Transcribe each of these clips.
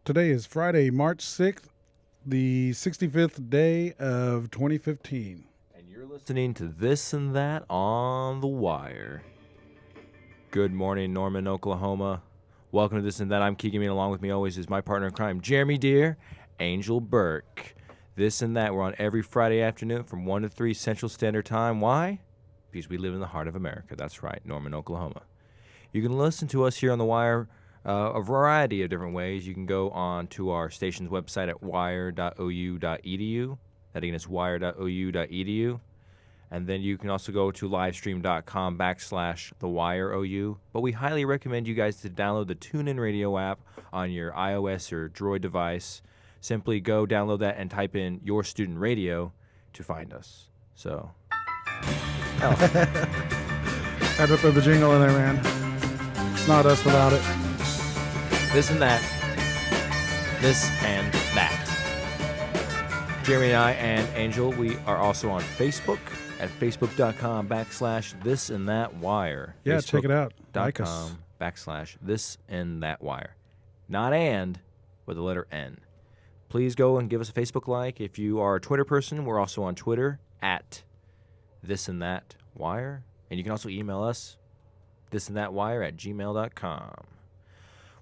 Today is Friday, March 6th, the 65th day of 2015. And you're listening to This and That on the Wire. Good morning, Norman, Oklahoma. Welcome to This and That. I'm Keegan, and along with me always is my partner in crime, Jeremy Deere, Angel Burke. This and That, we're on every Friday afternoon from 1 to 3 Central Standard Time. Why? Because we live in the heart of America. That's right, Norman, Oklahoma. You can listen to us here on the Wire a variety of different ways. You can go on to our station's website at wire.ou.edu. That again is wire.ou.edu. And then you can also go to livestream.com/thewireou. But we highly recommend you guys to download the TuneIn Radio app on your iOS or Droid device. Simply go download that and type in Your Student Radio to find us. So, Had to throw the jingle in there, man. It's not us without it. This and That. This and That. Jeremy and I and Angel, we are also on Facebook at facebook.com/This and That Wire. Yeah, check it out. Like us. Facebook.com/This and That Wire. Not and, but the letter N. Please go and give us a Facebook like. If you are a Twitter person, we're also on Twitter at This and That Wire. And you can also email us, thisandthatwire@gmail.com.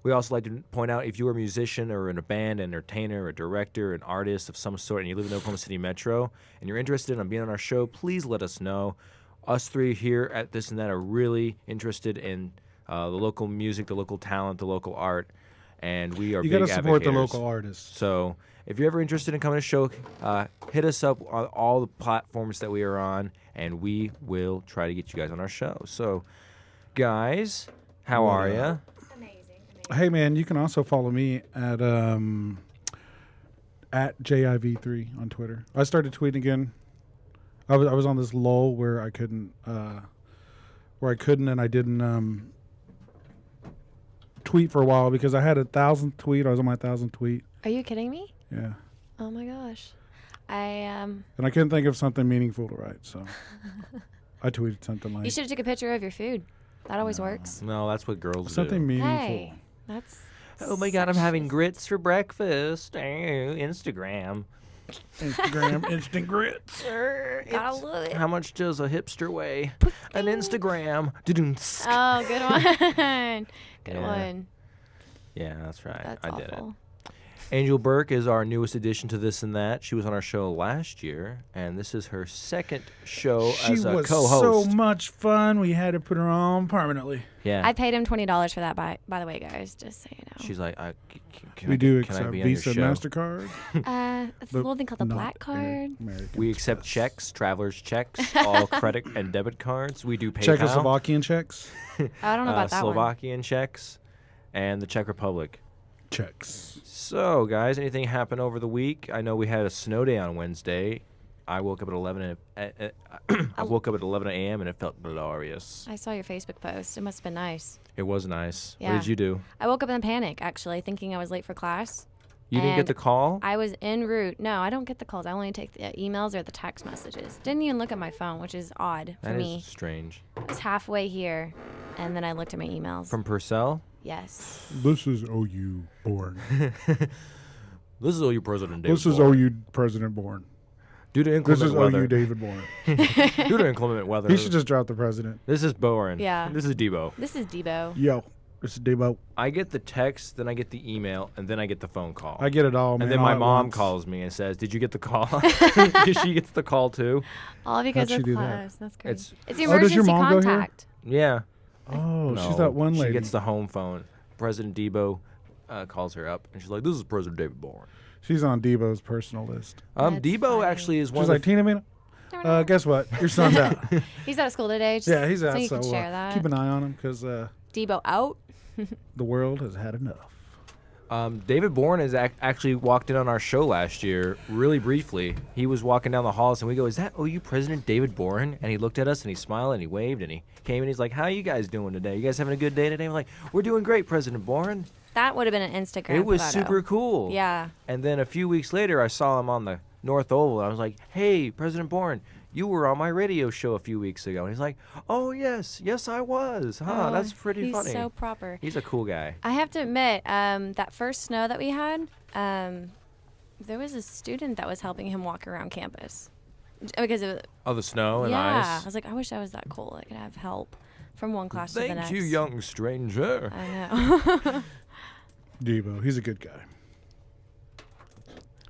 We also like to point out, if you are a musician or in a band, entertainer, a director, an artist of some sort, and you live in the Oklahoma City Metro, and you're interested in being on our show, please let us know. Us three here at This and That are really interested in the local music, the local talent, the local art, and we are big advocates. You got to support the local artists. So if you're ever interested in coming to the show, hit us up on all the platforms that we are on, and we will try to get you guys on our show. So, guys, how are you? Hey, man, you can also follow me at JIV3 on Twitter. I started tweeting again. I was on this lull where I couldn't, and I didn't tweet for a while because I had 1,000th tweet. I was on my 1,000th tweet. Are you kidding me? Yeah. Oh my gosh. And I couldn't think of something meaningful to write, so I tweeted something like. You should have took a picture of your food. That always works. No, that's what girls something do. meaningful. Hey, that's. Oh my God, I'm having grits for breakfast. Instagram. Instagram instant grits. Gotta love it. How much does a hipster weigh? An Instagram. Oh, good one. Good one. Yeah, that's right. That's I did it. awful. Angel Burke is our newest addition to This and That. She was on our show last year, and this is her second show as a co-host. She was so much fun, we had to put her on permanently. Yeah. I paid him $20 for that, by the way, guys, just so you know. She's like, can We I do can I accept be Visa, on your show? MasterCard. It's a little thing called the Black Card. We accept checks, traveler's checks, all credit and debit cards. We do PayPal. Czechoslovakian checks. I don't know about that Slovakian checks, and the Czech Republic. Checks. So, guys, anything happened over the week? I know we had a snow day on Wednesday. I woke up at 11 a.m. and it felt glorious. I saw your Facebook post. It must have been nice. It was nice. Yeah. What did you do? I woke up in a panic, actually, thinking I was late for class. You didn't get the call? I was en route. No, I don't get the calls. I only take the emails or the text messages. Didn't even look at my phone, which is odd for me. That is strange. I was halfway here, and then I looked at my emails. From Purcell? Yes. This is OU born. This is OU President David This is Bourne. OU President born. Due to This inclement is weather. OU David born. Due to inclement weather. He should just drop the president. This is Boren. Yeah. This is Debo. This is Debo. Yo, this is Debo. I get the text, then I get the email, and then I get the phone call. I get it all, man. And then all my at mom once. calls me and says, "Did you get the call?" Because she gets the call too. All because How'd of she do that? class. That's great. It's- It's the Oh, does your emergency mom go here? contact. Yeah. Oh, No, she's that one lady. She gets the home phone. President Debo calls her up, and she's like, "This is President David Bourne." She's on Debo's personal list. That's Debo funny. actually is one She's of like, the Tina Mina, guess what? Your son's out. He's out of school today. Just Yeah, he's out. So you can share that. keep an eye on him because Debo out. the world has had enough. David Bourne has actually walked in on our show last year, really briefly. He was walking down the halls, and we go, "Is that OU President David Bourne?" And he looked at us, and he smiled, and he waved, and he came, and he's like, "How you guys doing today? You guys having a good day today?" I'm like, "We're doing great, President Bourne." That would have been an Instagram It was photo. super cool. Yeah. And then a few weeks later, I saw him on the North Oval, and I was like, "Hey, President Bourne, you were on my radio show a few weeks ago. And he's like, oh, yes, I was. Huh, that's pretty funny. He's so proper. He's a cool guy. I have to admit, that first snow that we had, there was a student that was helping him walk around campus. Because of Oh, the snow and I ice. was like, I wish I was that cool. I could have help from one class to the Thank next. you, young stranger. I know. Debo, he's a good guy.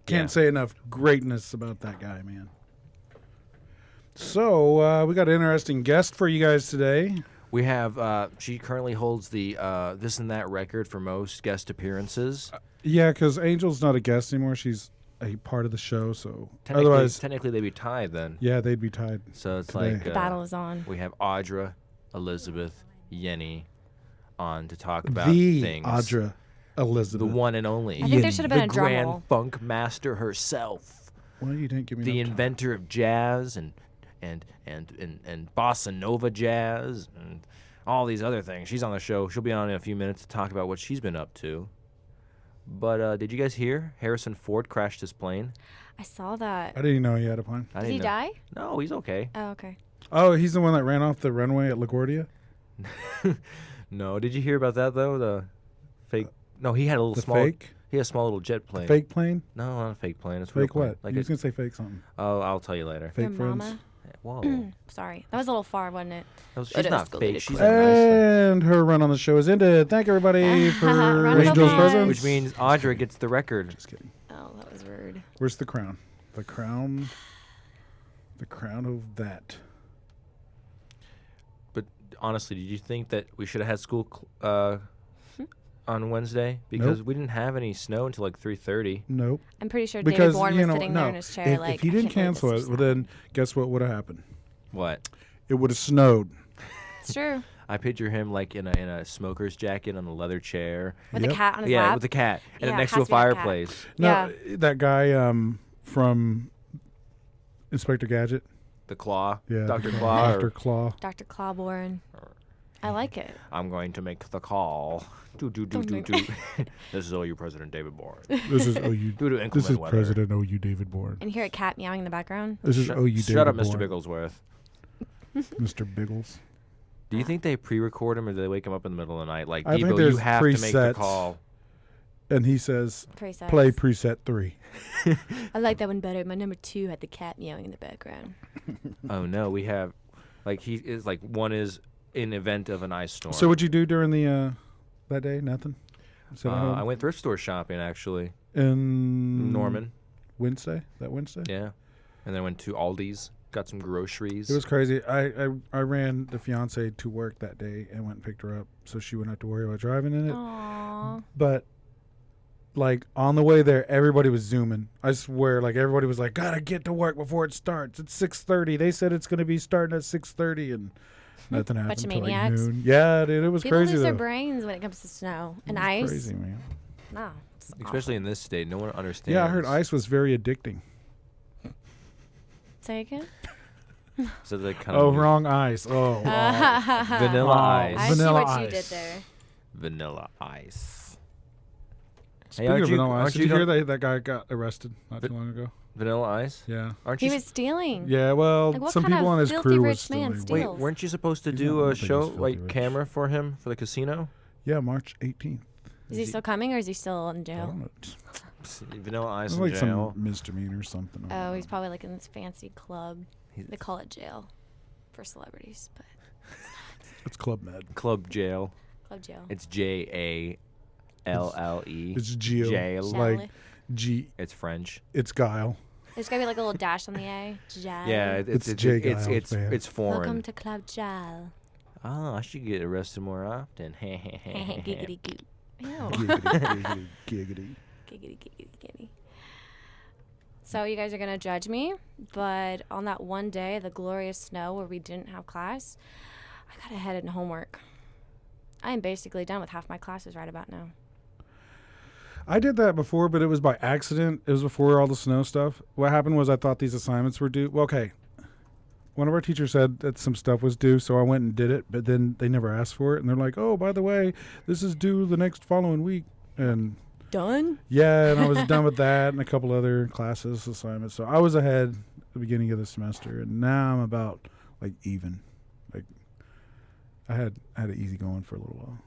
Can't say enough greatness about that guy, man. So, we got an interesting guest for you guys today. We have, she currently holds the this and that record for most guest appearances. Yeah, because Angel's not a guest anymore. She's a part of the show, so otherwise... Technically, they'd be tied then. Yeah, they'd be tied. So it's today. like... The battle is on. We have Audra, Elizabeth, Yenny on to talk about The things. Audra Elizabeth. The one and only. I think there should have been the a drum Grand roll. Funk Master herself. Well, you didn't give me The enough time. inventor of jazz and bossa nova jazz and all these other things. She's on the show. She'll be on in a few minutes to talk about what she's been up to. But did you guys hear Harrison Ford crashed his plane? I saw that. I didn't know he had a plane. I Did didn't he know. die? No, he's okay. Oh, okay. Oh, he's the one that ran off the runway at LaGuardia? No, did you hear about that though? The fake. No, he had a little The small. fake? He had a small little jet plane. Fake plane? No, not a fake plane. It's a real Fake plane. what? Like You was going to say fake something. oh, I'll tell you later. Fake Your friends. mama? Whoa, Sorry. That was a little far, wasn't it? she's not escalated fake. She's a quickly. nice one. And her run on the show is ended. Thank everybody for Round of Angel's applause. presence. Which means Audra gets the record. Just kidding. Oh, that was rude. Where's the crown? The crown. The crown of that. But honestly, did you think that we should have had school on Wednesday? Because we didn't have any snow until like 3:30. Nope. I'm pretty sure David Because, Bourne you was know, sitting there in his chair if he didn't cancel it, well, then guess what would have happened? What? It would have snowed. It's true. I picture him like in a smoker's jacket on a leather chair. With Yep. the cat on his Yeah, lap. with the cat and Yeah, next it to a has to be a cat. fireplace. No, that guy from Inspector Gadget. The Claw. Yeah, Dr. Claw. Dr. or- Claw. Dr. Clawborn. I like it. I'm going to make the call. Do. Don't make- This is OU President David Bourne. This is OU. Due to This inclement is weather. President OU David Bourne. And you hear a cat meowing in the background. This is OU David Shut up, Bourne. Mr. Bigglesworth. Mr. Biggles. Do you think they pre-record him or do they wake him up in the middle of the night? Like, I think Debo, you there's have to make the presets. call. And he says, Presets. play preset 3. I like that one better. My number 2 had the cat meowing in the background. Oh no, we have, like he is like one is in event of an ice storm. So what'd you do during the that day? Nothing? Sit at home? I went thrift store shopping actually. In Norman, Wednesday? That Wednesday? yeah, and then I went to Aldi's, got some groceries. It was crazy. I ran the fiance to work that day and went and picked her up so she wouldn't have to worry about driving in it. Aww. But like on the way there, everybody was zooming. I swear, like everybody was like, "Gotta get to work before it starts." It's 6:30. They said it's gonna be starting at 6:30, and nothing happened Bunch of until like maniacs. noon. Yeah, dude, it was People crazy lose though. their brains when it comes to snow and It was ice. Crazy, man. No. It's Especially in this state, no one understands. Yeah, I heard ice was very addicting. awful. Say again? So they kind Oh, of wrong ice. Oh, wow. vanilla Wow. ice. I see Vanilla what you did ice. there. Vanilla ice. Speaking aren't of you- vanilla ice, aren't did you you hear gonna- that guy got arrested not too long ago? Vanilla ice. Yeah. Aren't He you? was stealing. Yeah, well, Like, what some kind people of on his filthy crew rich was man stealing. steals? Wait, weren't you supposed to He's do not- I a don't think he's show filthy like rich. camera for him for the casino? Yeah, March 18th. Is he still coming or is he still in I jail? don't know. Vanilla ice It's in like jail. some misdemeanor or something. Oh, he's probably like in this fancy club. He's- They call it jail for celebrities, but It's Club Med. Club jail. club jail. It's JALLE. It's Geo. Jail. It's Chalet. like G. It's French. It's Guile. There's gotta be like a little dash on the A. Jail. Yeah, It's J. Giles, man. it's foreign. Welcome to Club Jail. Oh, I should get arrested more often. Giggity goo. Ew. Giggity, giggity, giggity. Giggity giggity giggity. So you guys are gonna judge me, but on that one day, the glorious snow where we didn't have class, I got ahead in homework. I am basically done with half my classes right about now. I did that before, but it was by accident. It was before all the snow stuff. What happened was I thought these assignments were due. Well, okay. One of our teachers said that some stuff was due, so I went and did it, but then they never asked for it. And they're like, oh, by the way, this is due the next following week. And Done? yeah, and I was done with that and a couple other classes, assignments. So I was ahead. the beginning of the semester, and now I'm about like even. Like I had it easy going for a little while.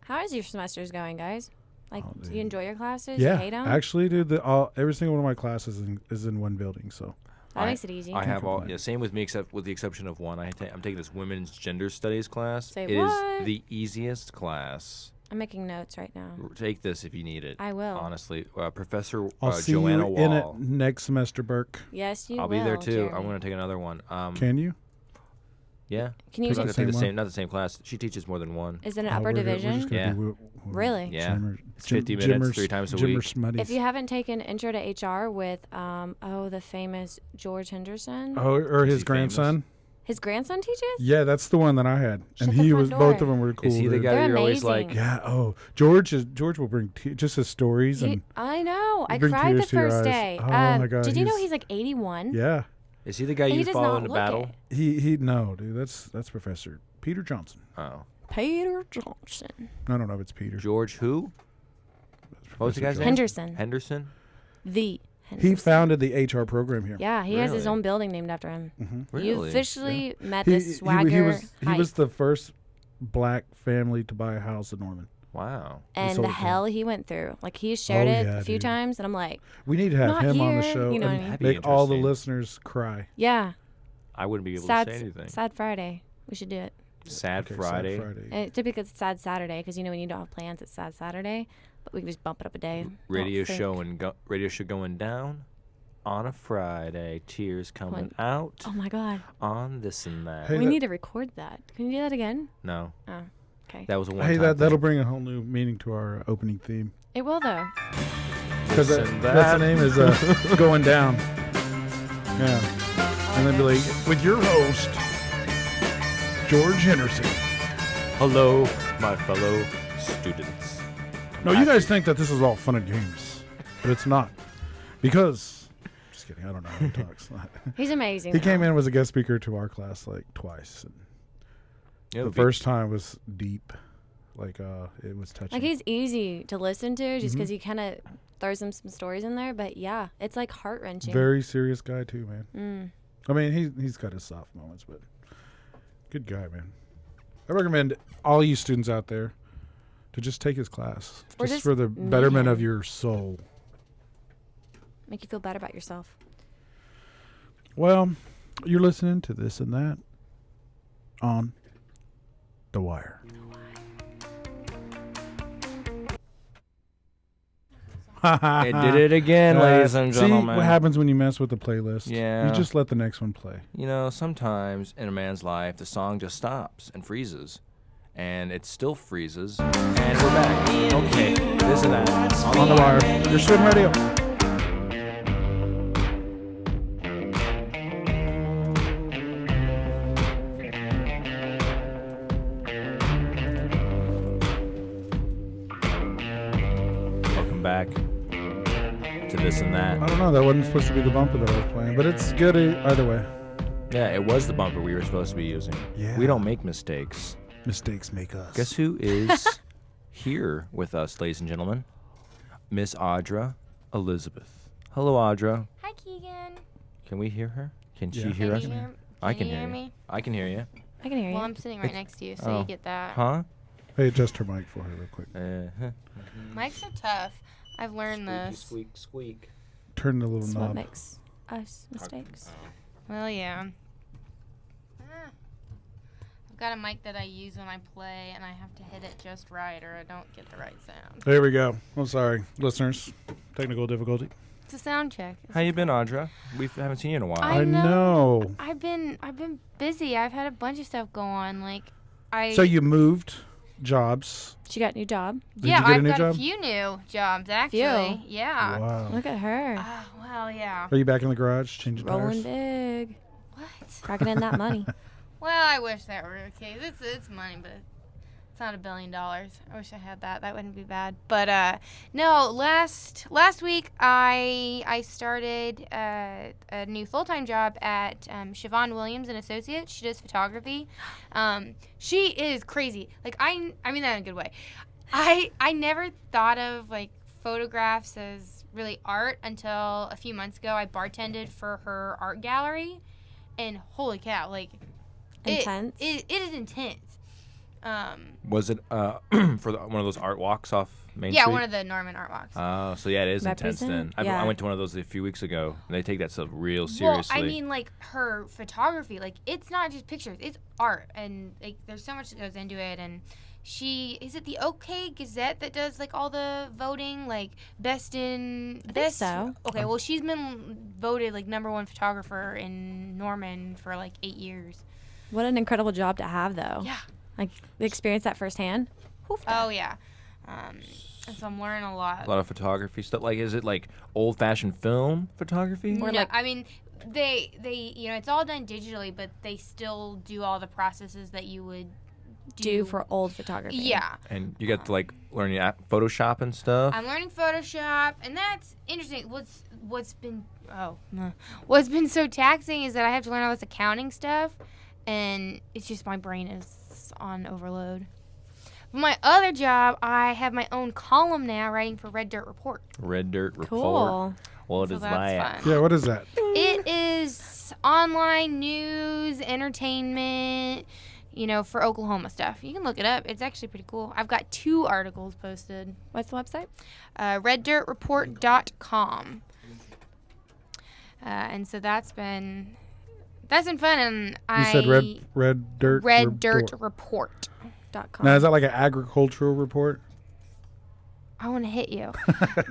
How is your semesters going, guys? Like, Oh, do dude. you enjoy your classes? Yeah, You hate them? actually, dude, every single one of my classes is in one building. So That makes it easy. I have all complain. same with me except with the exception of one. I'm taking this women's gender studies class. Say It is what? the easiest class. I'm making notes right now. Take this if you need it. I will. Honestly, Professor I'll see Joanna you in Wall. it next semester, Burke. Yes, you will. I'll be there too. Jeremy. I'm going to take another one. Can you? Yeah. Can you? Is I'm that going the to take same one? not the same class. She teaches more than one. Is it an Oh, upper we're division? just gonna Yeah. do Really? Yeah. Jimmer, It's 50 minutes, 3 times a week. Smutties. If you haven't taken Intro to HR with, the famous George Henderson, or Is his he grandson. his grandson teaches? Yeah, that's the one that I had, Shut and the he front was door. both of them were cool. Is he the dude. guy They're you're always like? amazing. Yeah. Oh, George will bring just his stories and I know. I bring cried the tears to your first eyes. day. Oh, my God, Did you know he's- he's like 81? yeah. Is he the guy He you does follow not into look battle? it. He no, dude. That's Professor Peter Johnson. Oh, Peter Johnson. I don't know if it's Peter. George who? What was the guy's name? Henderson. Henderson. The Henderson. He founded the HR program here. Yeah, he has his Really? own building named after him. Mm-hmm. You Really? officially met He, this swagger he was height. the first black family to buy a house in Norman. Wow. and sold the it to hell he went through. Like, he's shared Oh, it yeah, a few dude. times, and I'm like, We need to have Not him on the here, show you know what I and mean? That'd be make all the interesting. listeners cry. yeah, I wouldn't be able sad, to say anything. sad Friday. We should do it. Sad Okay, Friday. And typically it's sad Saturday because, you know, when you don't have plans, it's sad Saturday. But we can just bump it up a day. Radio Don't show think- radio show going down on a Friday. Tears coming out Oh my God. on this and that. Hey, we that- need to record that. Can you do that again? No, Oh, okay. that was a one. Hey, time that'll bring a whole new meaning to our opening theme. It will, though. Because This and that's the that. name is Going Down. Yeah. And then be like, with your host, George Henderson. Hello, my fellow students. No, you guys think that this is all fun and games, but it's not. Because, just kidding, I don't know how he talks. He's amazing. He though. came in as a guest speaker to our class like twice. And Yeah, the first time was deep. Like, it was touching. Like, he's easy to listen to just Mhm. because he kind of throws some stories in there. But yeah, it's like heart wrenching. Very serious guy, too, man. Mm. I mean, he's got his soft moments, but good guy, man. I recommend all you students out there to just take his class. Or Just just for the meet betterment of him. your soul. Make you feel better about yourself. Well, you're listening to This and That on The Wire. It did it again, ladies and gentlemen. See what happens when you mess with the playlist. Yeah. You just let the next one play. You know, sometimes in a man's life, the song just stops and freezes. And it still freezes. And we're back. Okay, this and that. On The Wire. Your swim radio. Welcome back to this and I that. don't know. That wasn't supposed to be the bumper that I was playing, but it's good either way. Yeah, it was the bumper we were supposed to be using. Yeah. We don't make mistakes. Mistakes make us. Guess who is here with us, ladies and gentlemen? Miss Audra Elizabeth. Hello, Audra. Hi, Keegan. Can we hear her? Can she Yeah. hear us? I can you hear hear you. me? I can hear you. I can hear you. Well, I'm sitting right next to you, so Oh. you get that. Huh? Hey, adjust her mic for her real quick. Uh-huh. Mics are tough. I've learned this. Squeak, squeak. Turn the little That's what knob. makes us mistakes. Well, yeah. I've got a mic that I use when I play, and I have to hit it just right, or I don't get the right sound. There we go. I'm sorry, listeners. Technical difficulty. It's a sound check. How you been, Audra? We haven't seen you in a while. I I know. I've been busy. I've had a bunch of stuff go on. Like, So you moved jobs. She got a new job. Did yeah, you get a I've new got job? a few new jobs actually. Few? Yeah. Wow. Look at her. Well, yeah. Are you back in the garage changing Rolling tires? big. What? Cracking in that money. Well, I wish that were the case. It's money, but it's not $1 billion. I wish I had that. That wouldn't be bad. But no, last week I started a new full-time job at Siobhan Williams and Associates. She does photography. She is crazy. Like I mean that in a good way. I never thought of like photographs as really art until a few months ago. I bartended for her art gallery, and holy cow, like Intense. It is intense. Was it one of those art walks off Main Yeah, Street? one of the Norman art walks. Oh, so yeah, it is intense then. Represent? I Yeah. went to one of those a few weeks ago, and they take that stuff real Well, seriously. I mean, like, her photography, like, it's not just pictures, it's art, and, like, there's so much that goes into it, and is it the OK Gazette that does, like, all the voting, like, best. so. Okay, well, she's been voted, like, #1 photographer in Norman for, like, 8 years. What an incredible job to have, though. Yeah. Like, experience that firsthand. Oh, yeah. And so I'm learning a lot. a lot of photography stuff. Like, is it like old-fashioned film photography? Or No, like- I mean, they, it's all done digitally, but they still do all the processes that you would Do for old photography. Yeah. And you get to like learn Photoshop and stuff. I'm learning Photoshop, and that's interesting. What's been so taxing is that I have to learn all this accounting stuff, and it's just my brain is on overload. But my other job, I have my own column now, writing for Red Dirt Report. Red Dirt Report. Cool. What So is that's that? fun. Yeah, what is that? It is online news, entertainment, for Oklahoma stuff. You can look it up. It's actually pretty cool. I've got 2 articles posted. What's the website? RedDirtReport.com. And so that's been fun. And You said red dirt. Red Dirt report. Report.com. Now is that like an agricultural report? I want to hit you.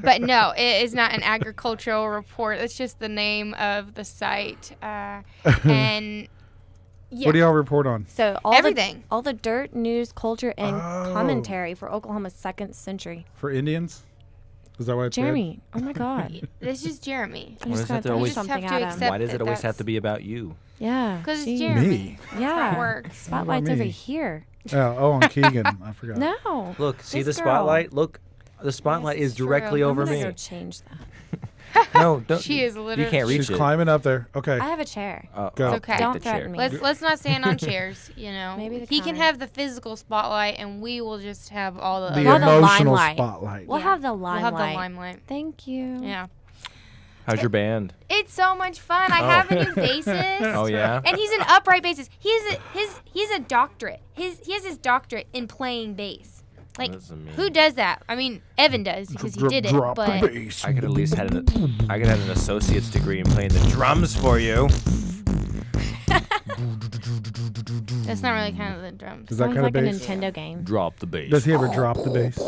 But no, it is not an agricultural report. It's just the name of the site. And yeah. What do y'all report on? So Everything. all the dirt, news, culture, and Oh. commentary for Oklahoma's 2nd century. For Indians? Is that why it's Jeremy, oh my God. This is Jeremy. I'm Why just does gonna that throw always- something You just have at to him. accept Why does it always have that's- to be about you? Yeah. Because it's geez. Jeremy. Me? That's Yeah. how it works. Spotlight's me? over here. Oh, on Keegan. I forgot. No. Look, see This the girl. spotlight? Look, the spotlight This is is true. directly I'm over I'm gonna me. go change that. No, don't. She is You literally. can't reach She's it. climbing up there. Okay. I have a chair. Go. I'll okay. take Don't the threaten chair. me. Let's not stand on chairs. Maybe the he can counter. have the physical spotlight, and we will just have all the. The We'll have the emotional limelight. spotlight. We'll have the We'll limelight. have the limelight. Thank you. Yeah. How's your band? It's so much fun. I have a new bassist. Oh yeah. And he's an upright bassist. He's a doctorate. He has his doctorate in playing bass. Like, What does it mean? who does that? I mean, Evan does because he did it. Drop the But bass. I could at least have an associate's degree in playing the drums for you. that's not really kind of the drums. Is that Sounds kind like of a bass? Nintendo game. Drop the bass. Does he ever drop the bass?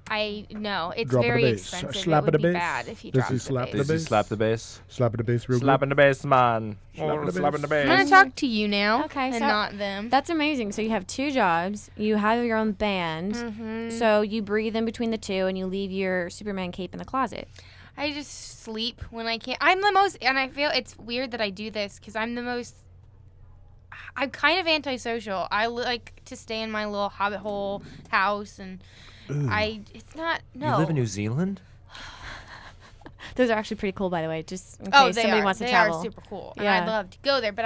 I know it's Drop the very bass. expensive. Slap it would the be bass. bad if he Does dropped he the slap the bass. Does he bass? slap the bass? Slapping the bass real Slapping the bass, man. Slapping the Slapping the bass. I'm gonna bass. talk to you now. Okay, and so- not them. That's amazing. So you have 2 jobs. You have your own band. Mm-hmm. So you breathe in between the 2, and you leave your Superman cape in the closet. I just sleep when I can't. I'm the most, and I feel it's weird that I do this because I'm I'm kind of antisocial. I like to stay in my little hobbit hole house, and it's not, no. You live in New Zealand? Those are actually pretty cool, by the way. Just in Oh, case they somebody are. wants to They travel. are super cool, and Yeah. I'd love to go there. But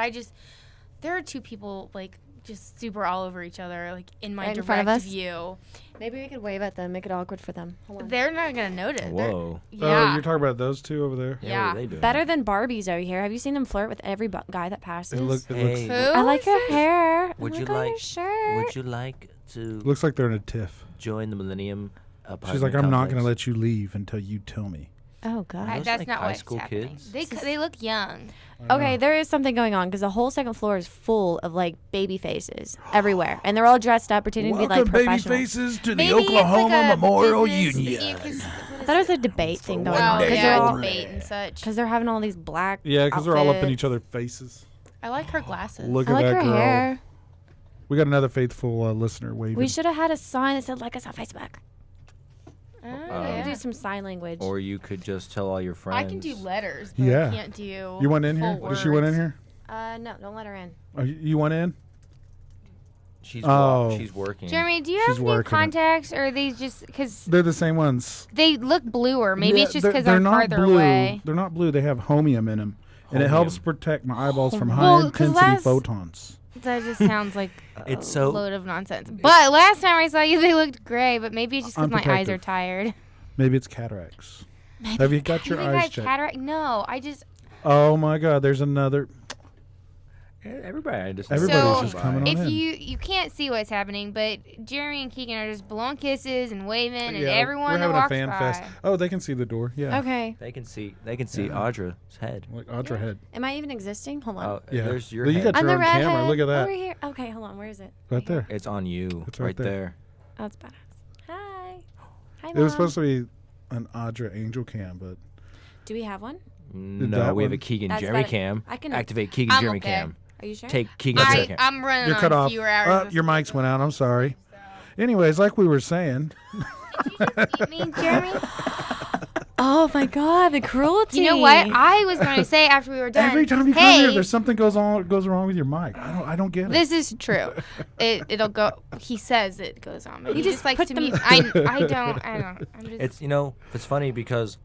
there are 2 people like just super all over each other, like in my Right in direct front of us? view. Maybe we could wave at them, make it awkward for them. Hold on. They're not gonna notice. Whoa. Oh, Yeah. you're talking about those 2 over there? Yeah, Yeah. what are they doing? Better than Barbies over here. Have you seen them flirt with every guy that passes? It looks Hey. Who? I like your hair. Would I you like your like- shirt. Would you like to looks like they're in a tiff. join the Millennium Apartment She's like, I'm not going to complex? let you leave until you tell me. Oh God. Those That's like not high what's school happening. kids? They look young. Okay, there is something going on because the whole 2nd floor is full of like baby faces everywhere, and they're all dressed up pretending to be like professionals. to Maybe it's like a business- yeah, 'cause- I thought it was a debate thing going Oh, on because they're yeah, all debate and such. because they're having all these black. Yeah, because they're all up in outfits. each other's faces. I like her glasses. Look I at like that her girl. hair. We got another faithful listener waving. We should have had a sign that said "Like us on Facebook." Oh, We yeah. could do some sign language. Or you could just tell all your friends. I can do letters, but Yeah. I can't do. You went in here? full Did she went in words. here? No, don't let her in. Oh, you went in? She's she's working. Jeremy, do you She's have new working it. contacts, or are these just because They're the same ones. they look bluer? Maybe Yeah, it's just they're- because they're I'm not farther blue. away. They're not blue. They have homium in them. And it helps Homium. protect my eyeballs from Well, high 'cause intensity last- photons. That just sounds like It's a load of nonsense. But last time I saw you, they looked gray. But maybe it's just because my eyes are Unprotective. tired. Maybe it's cataracts. Have you got your You think I eyes have checked? cataract? No, I just. Oh my God! There's another. Everybody's Everybody's just coming on If in. you can't see what's happening, but Jeremy and Keegan are just blowing kisses and waving, and Yeah, everyone we're that having walks a fan by. fest. Oh, they can see the door. Yeah. Okay. They can see Yeah. Audra's head. Like Audra head. Am I even existing? Hold on. Oh, Yeah. there's your Well, you head. got I'm your the own redhead. camera. Look at that. Over here. Okay, hold on. Where is it? Right there. It's on you. It's right right there. there. Oh, it's badass. Hi. Hi, It Mom. was supposed to be an Audra angel cam, but Do we have one? No, that we have a one? Keegan That's Jeremy better. cam. I can. Activate Keegan I'm Jeremy okay. cam. Are you sure? Take Keegan Jeremy cam. I'm running you're on cut off. fewer hours. this Your week. mics went out. I'm sorry. Anyways, like we were saying, Did you just eat me, Jeremy? Oh my God, the cruelty. You know what? I was going to say after we were done. every time you come hey, here, there's something goes wrong with your mic. I don't get it. this is true. It'll go. He says it goes on, but he just just likes put to them- mute. I don't. I'm just. It's it's funny because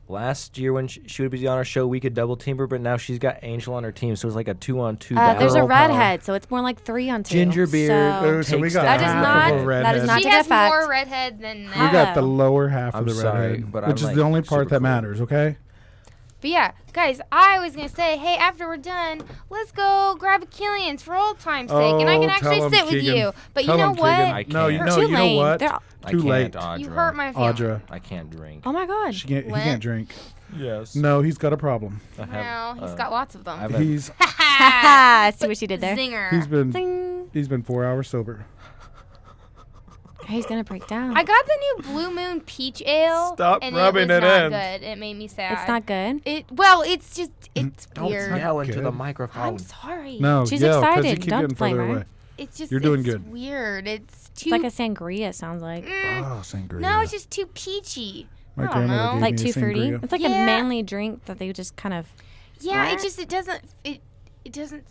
last year when she would be on our show, we could double team her, but now she's got Angel on her team, so it's like a 2-on-2 battle. there's a Girl power. redhead, so it's more like 3-on-2. Ginger beard. So So we takes got that down. is half not. of a redhead. That is not she take has effect. more redhead than We that. got the lower half I'm of the sorry, redhead, but which I'm, is the like, only part super that cool. matters. Okay. But yeah, guys, I was gonna say, hey, after we're done, let's go grab a Killian's for old time's sake, and I Oh, can tell actually 'em, sit with Keegan. you. But Tell you know 'em, what? Keegan. I No, you can't. know, Too you know late. what? They're- I Too can't, late. Audra. You hurt my feelings. Audra, I can't drink. Oh my God. he What? can't drink. Yes. No, he's got a problem. Well, he's got lots of them. I have a- He's Haha. See what she did there? Zinger. Zing. he's been 4 hours sober. He's gonna break down. I got the new Blue Moon Peach Ale. Stop and rubbing it it was not in. good. It made me sad. It's not good. It's just it's Don't weird. yell into Good. the I'm microphone. sorry. No, She's yeah, 'cause you excited. keep Don't getting blame further her. away. It's just You're doing it's good. weird. It's too It's like a sangria. It sounds like. Oh, sangria. No, it's just too peachy. My I don't grandmother know. gave Like me too fruity. sangria. It's like Yeah. a manly drink that they just kind of. Yeah, What? it doesn't it doesn't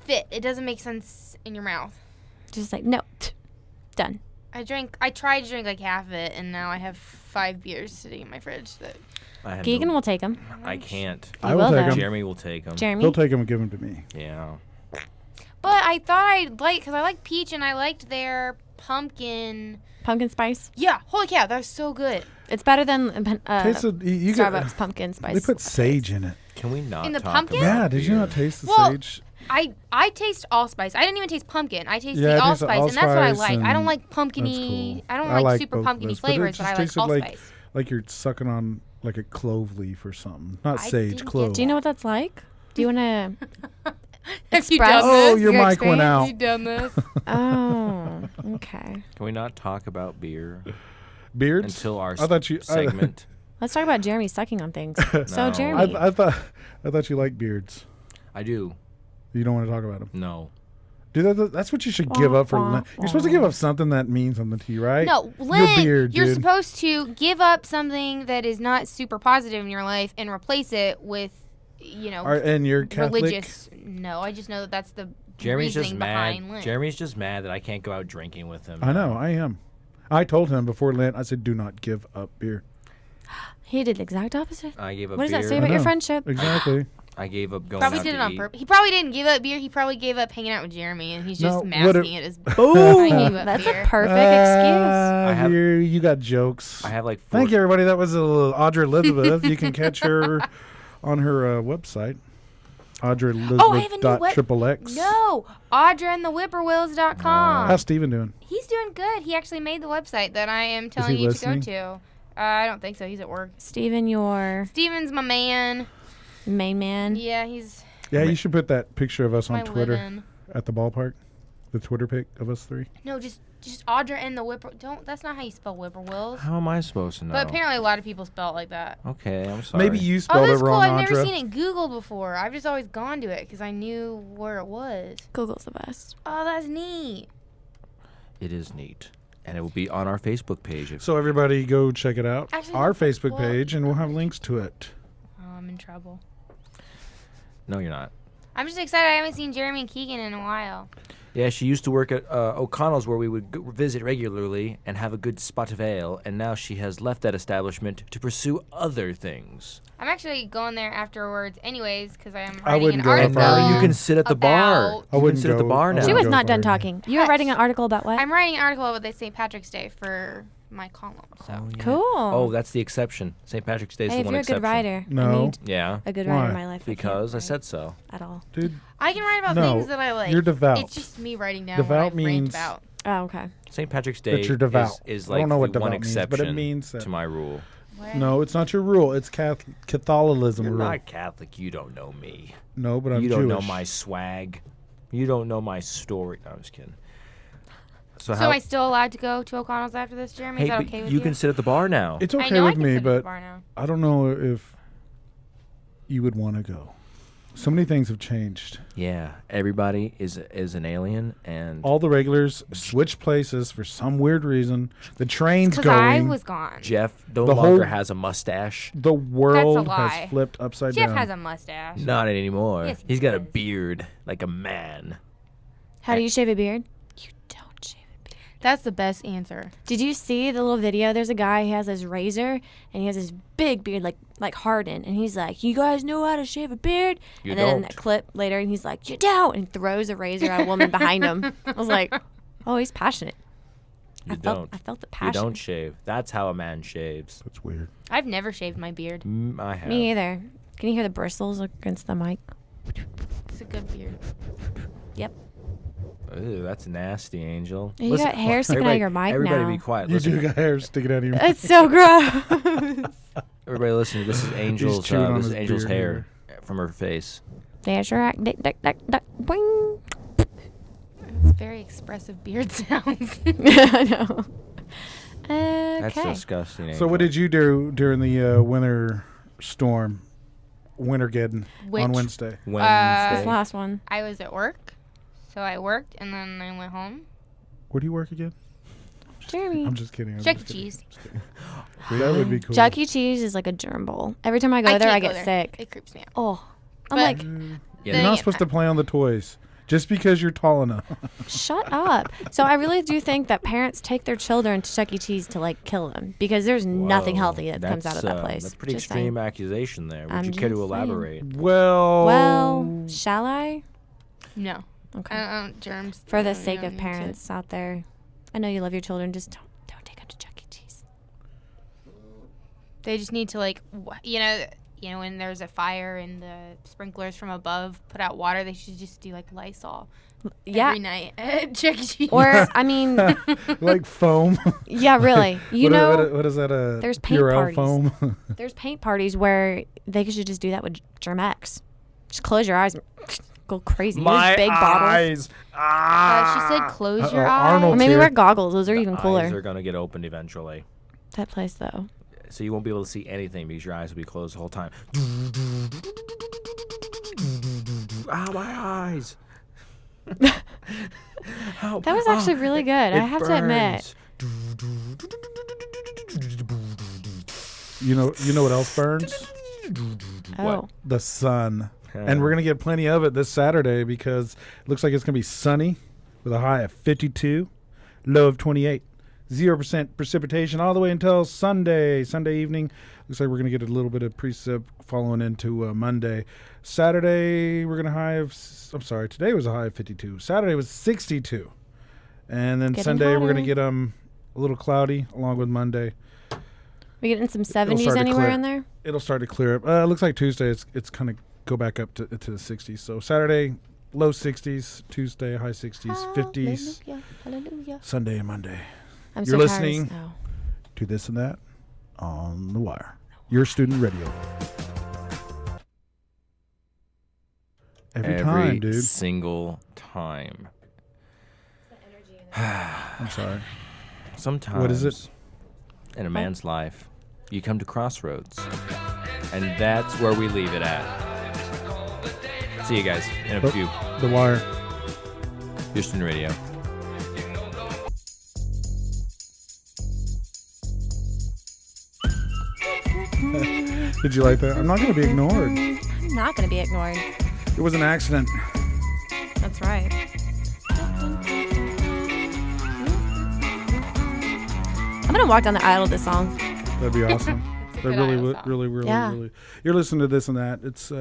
fit. It doesn't make sense in your mouth. Just like no. Done. I tried to drink like half of it, and now I have 5 beers sitting in my fridge. That I have Keegan no- will take them. I can't. I You will will, take though. him. Jeremy will take them. Jeremy. He'll take him and give him to me. Yeah. But I thought I'd like, because I like peach and I liked their pumpkin. Pumpkin spice. Yeah, holy cow, that was so good. It's better than Taste it. You get- Starbucks pumpkin spice. They put sage in it. Can we not In the talk pumpkin? about Yeah, did you beer? not taste the Well, sage? I taste allspice. I didn't even taste pumpkin. I taste Yeah, I the taste the allspice, and that's what I allspice, like. I don't and like that's pumpkiny. cool. I don't I like super both of pumpkiny those, but it flavors, but just I like tasted like- allspice. Like you're sucking on like a clove leaf or something. Not I sage, didn't clove. Do you know what that's like? Do you want to? Have you Express- done Oh, this? your Your mic went experience? out. Have you done this? Oh, okay. Can we not talk about beer Beards? until our I thought you. segment? Let's talk about Jeremy sucking on things. So No. Jeremy, I thought you liked beards. I do. You don't want to talk about them. No. Dude, that's what you should give up for. Wah, Lent. You're supposed to give up something that means something to you, right? No, Lent, beard, you're dude. supposed to give up something that is not super positive in your life and replace it with, And you're Catholic. religious. No, I just know that that's the Jeremy's just reasoning mad. behind Lent. Jeremy's just mad that I can't go out drinking with him. I know. I am. I told him before Lent. I said, "Do not give up beer." he did the exact opposite. I gave up What does beer. that say I about your know. friendship? Exactly. I gave up going Probably out did it to on eat. purpose. He probably didn't give up beer. He probably gave up hanging out with Jeremy, and he's just No, masking it as Boom. I gave up That's beer. a perfect excuse. I have- You got jokes. I have like 4. Thank you, everybody. That was a little Audra Elizabeth. You can catch her on her website. Audra Oh, I have a new Elizabeth.XXX. No, Audra and the Whippoorwills.com. How's Steven doing? He's doing good. He actually made the website that I am telling he you listening? to go to. I don't think so. He's at work. Steven, your Steven's my man. main man. Yeah, he's Yeah, you should put that picture of us my on Twitter living. at the ballpark. The Twitter pic of us three. No, just Audra and the Whippoor. Don't. That's not how you spell Whippoorwills. How am I supposed to know? But apparently, a lot of people spell it like that. Okay, I'm sorry. Maybe you Oh, spelled it that's cool. wrong, I've never Audra. seen it Googled before. I've just always gone to it because I knew where it was. Google's the best. Oh, that's neat. It is neat. And it will be on our Facebook page. So everybody go check it out. Actually, Our Facebook well, page, and we'll have links to it. Oh, I'm in trouble. No, you're not. I'm just excited. I haven't seen Jeremy and Keegan in a while. Yeah, she used to work at O'Connell's where we would visit regularly and have a good spot of ale, and now she has left that establishment to pursue other things. I'm actually going there afterwards, anyways, because I am I writing wouldn't an go if I article. were You can sit at the bar. about- You I can wouldn't sit at the go- bar I now. She wouldn't was go not for done it. talking. You were writing an article about what? I'm writing an article about the St. Patrick's Day for my column. So Oh, yeah. Cool. Oh, that's the exception. St. Patrick's Day is Hey, the if one you're a exception. good writer, I No. need Yeah, a good writer in Why? my life. because I can't said write so. at all. Dude, I can write about No, things that I like. you're devout. It's just me writing down Devout what I rant means- about. Oh, okay. St. Patrick's Day that you're devout. is I like don't know what the one devout means, exception but it means that. to my rule. What? No, it's not your rule. It's Catholicism You're rule. not Catholic. You don't know me. No, but I'm You don't know Jewish. my swag. You don't know my story. No, I'm just kidding. So So how? am I still allowed to go to O'Connell's after this, Jeremy? Hey, Is that but okay with you you? can sit at the bar now. It's I okay know I with can me, sit at the but bar now. I don't know if you would want to go. So many things have changed. Yeah, everybody is an alien, and All the regulars switched places for some weird reason. The train's Because I going. was gone. Jeff no The longer whole- has a mustache. The world lie. has flipped upside Jeff down. has a mustache. Not anymore. Yes, He's he got a does. beard like a man. How do you shave a beard? You don't shave a beard. That's the best answer. Did you see the little video? There's a guy, he has his razor, and he has this big beard, like Harden, and he's like, "You guys know how to shave a beard?" You and then in don't. that clip later, and he's like, "You don't," and throws a razor at a woman behind him. I was like, "Oh, he's passionate." You I don't. felt the You passion. don't shave. That's how a man shaves. That's weird. I've never shaved my beard. I have. Me either. Can you hear the bristles against the mic? It's a good beard. Yep. Ew, that's nasty, Angel. You got hair sticking out of your mic everybody now. be quiet. You Listen, do got hair sticking out of your It's so gross. everybody listen. This is Angel's. chewing on This is his Angel's beard hair from her face. That's right. Dick, dick, dick, dick, boing. It's very expressive beard sounds. I know. Okay. That's disgusting. Angel. So what did you do during the winter storm? Wintergeddon Which- on Wednesday. Wednesday? This last one. I was at work, so I worked and then I went home. Where do you work again? Jeremy. I'm just kidding. I'm Chuck E. just kidding. Cheese. That would be cool. Chuck E. Cheese is like a germ bowl. Every time I go there, I can't go get there. sick. It creeps me out. Oh. I'm But- like, Yeah, You're the- not supposed to play on the toys just because you're tall enough. shut up. So I really do think that parents take their children to Chuck E. Cheese to like kill them because there's nothing Whoa, healty that comes out of that that's, place. That's pretty Just extreme saying. accusation there. Would I'm you care to just saying. elaborate? Well, shall I? No. Okay. Germs. For the I sake don't of need to- parents out there, I know you love your children. Just don't take them to Chuck E. Cheese. They just need to you know, when there's a fire and the sprinklers from above put out water, they should just do like Lysol Yeah. every night at Chuck E. Cheese. Or I mean, Like foam. yeah, really. You know, what is that? there's paint Purell parties. foam. there's paint parties where they should just do that with Germ-X. Just close your eyes and go crazy. There's big bottles. She said close your Uh-oh, eyes. Arnold. Or maybe here. wear goggles. Those are even Eyes cooler. are gonna get opened eventually, That place though. so you won't be able to see anything because your eyes will be closed the whole time. Ah, my eyes. Ow, That was actually really good. I it have to admit. burns. You know what else burns? Oh, The sun. And we're going to get plenty of it this Saturday because it looks like it's going to be sunny with a high of 52, low of 28. 0% precipitation all the way until Sunday evening. Looks like we're going to get a little bit of precip following into Monday. Saturday, we're going to today was a high of 52. Saturday was 62. And then Getting Sunday, we're going to hotter. get a little cloudy along with Monday. we getting some start 70s to anywhere clear. in there? It'll start to clear up. It looks like Tuesday it's kind of go back up to the 60s. So Saturday, low 60s. Tuesday, high 60s, 50s. Hallelujah, hallelujah. Sunday and Monday. I'm You're so tired of listening? snow. To This and That on the Wire. Your student radio. Every time, dude. Single time. I'm sorry. Sometimes. What is it? In a man's life, you come to crossroads, and that's where we leave it at. See you guys in a Oh. few. The Wire. Your student radio. Did you like that? I'm not going to be ignored. I'm not going to be ignored. It was an accident. That's right. I'm going to walk down the aisle to this song. That'd be awesome. That good really, idea, would, song. really. Yeah. You're listening to This and That. It's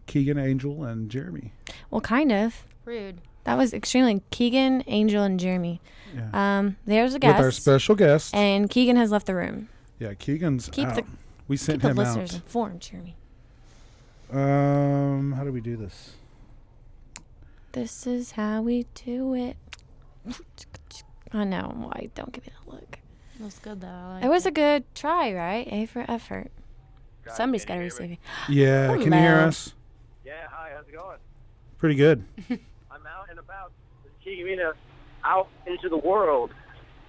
Keegan, Angel, and Jeremy. Well, kind of. Rude. That was extremely Keegan, Angel, and Jeremy. Yeah. There's a guest. With our special guest. And Keegan has left the room. Yeah, Keegan's Keep out. the We sent Keep the him listeners out. informed, Jeremy. How do we do this? This is how we do it. I know. Why? Don't give me that look. It was good though. I liked It was a good try, right? A for effort. Guys, Somebody's can got to you hear receive me? it. Yeah, can you hear Hello. us? Yeah, hi, how's it going? Pretty good. I'm out and about. Taking me out into the world.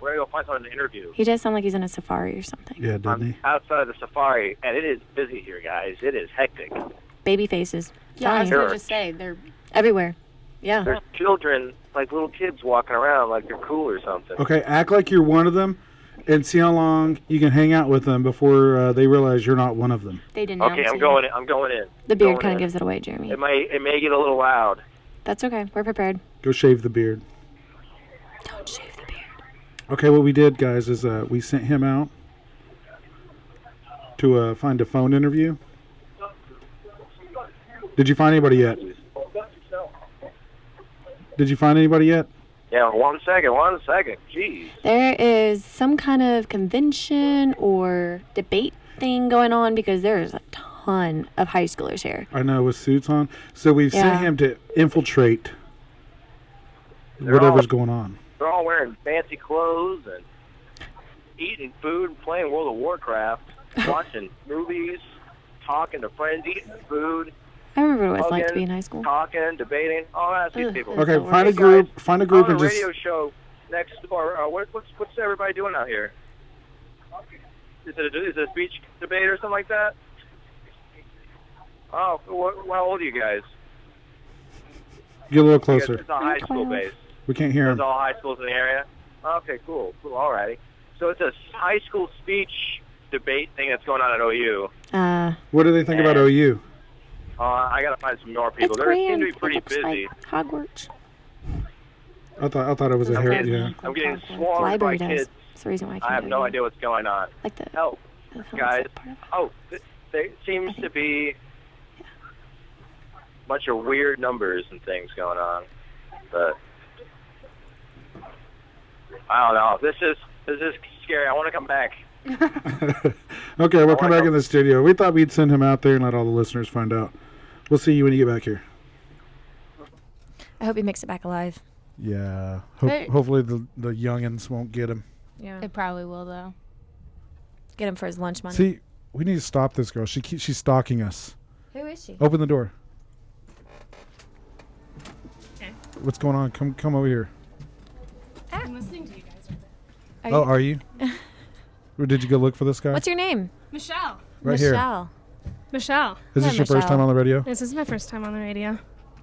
We're going to go find someone to interview. He does sound like he's in a safari or something. Yeah, didn't I'm he? outside of the safari, and it is busy here, guys. It is hectic. Baby faces. Yeah, I was Telling going you. to just say, they're Everywhere. Yeah. There's children, like little kids walking around like they're cool or something. Okay, act like you're one of them and see how long you can hang out with them before they realize you're not one of them. they didn't Okay, I'm going in. I'm going in. The beard Going kind of in. gives it away, Jeremy. It may get a little loud. That's okay. We're prepared. Go shave the beard. Don't shave the beard. Okay, what we did, guys, is we sent him out to find a phone interview. Did you find anybody yet? Did you find anybody yet? Yeah, one second. Jeez. There is some kind of convention or debate thing going on because there's a ton of high schoolers here. I know, with suits on. So we've Yeah. sent him to infiltrate They're whatever's all- going on. They're all wearing fancy clothes and eating food, playing World of Warcraft, watching movies, talking to friends, eating food, I remember what it's like to Hugging, be in high school. talking, debating. Oh, that's these Ugh. people. Okay, so find a weird. group. Find a group On and a just. radio show next door. What's everybody doing out here? Is it a speech debate or something like that? Oh, how old are you guys? Get a little You guys- closer. It's not high school 12. based. We can't hear There's him. all high schools in the area. Okay, cool, alrighty. So it's a high school speech debate thing that's going on at OU. What do they think about And- OU? I gotta find some more people. It's They seem grand. to be pretty It looks busy. like Hogwarts. I thought it was a Looks hair. like Yeah. I'm getting Hogwarts. swarmed by Library does. kids. That's the reason why I can't I have go no here. idea what's going on. Like the Oh, the helmet's guys. like part of it. Oh, there seems to be a bunch of weird numbers and things going on, but I don't know. This is scary. I want to come back. Okay, we'll I come wanna back go- in the studio. We thought we'd send him out there and let all the listeners find out. We'll see you when you get back here. I hope he makes it back alive. Yeah. Hey. Hopefully the youngins won't get him. Yeah. They probably will though. Get him for his lunch money. See, we need to stop this girl. She's stalking us. Who is she? Open the door. Okay. What's going on? Come over here. I'm listening to you guys. Are you? Or did you go look for this guy? What's your name? Michelle. Right here. Michelle. Michelle. Is Hi, this your first Michelle. time on the radio? This is my first time on the radio.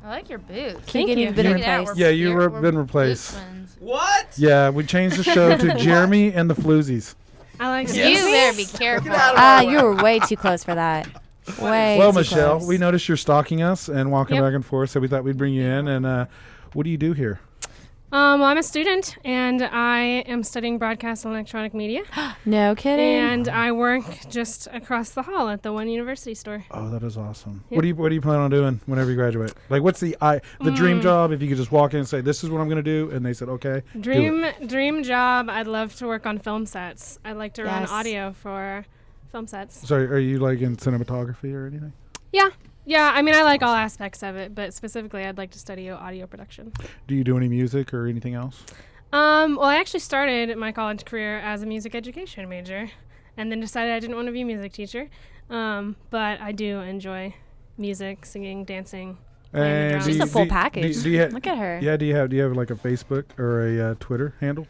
I like your boots. Keegan, you. you've been Check it out, replaced. Yeah, you we're been replaced. boot twins. What? Yeah, we changed the show to Jeremy and the Floozies. I like You Susie. better be careful. You were way too close for that. Way Well, too Michelle, close. we noticed you're stalking us and walking Yep. back and forth, so we thought we'd bring you in. And what do you do here? Well, I'm a student, and I am studying broadcast and electronic media. No kidding. And I work just across the hall at the One University store. Oh, that is awesome. Yep. What do you plan on doing whenever you graduate? Like, what's the dream job? If you could just walk in and say, "This is what I'm going to do," and they said, "Okay." do it. Dream job. I'd love to work on film sets. I'd like to run Yes. audio for film sets. So, are you like in cinematography or anything? Yeah, I mean, I like all aspects of it, but specifically, I'd like to study audio production. Do you do any music or anything else? Well, I actually started my college career as a music education major, and then decided I didn't want to be a music teacher. But I do enjoy music, singing, dancing. playing the And drums. She's a full package. Do you Look at her. Yeah. Do you have like a Facebook or a Twitter handle?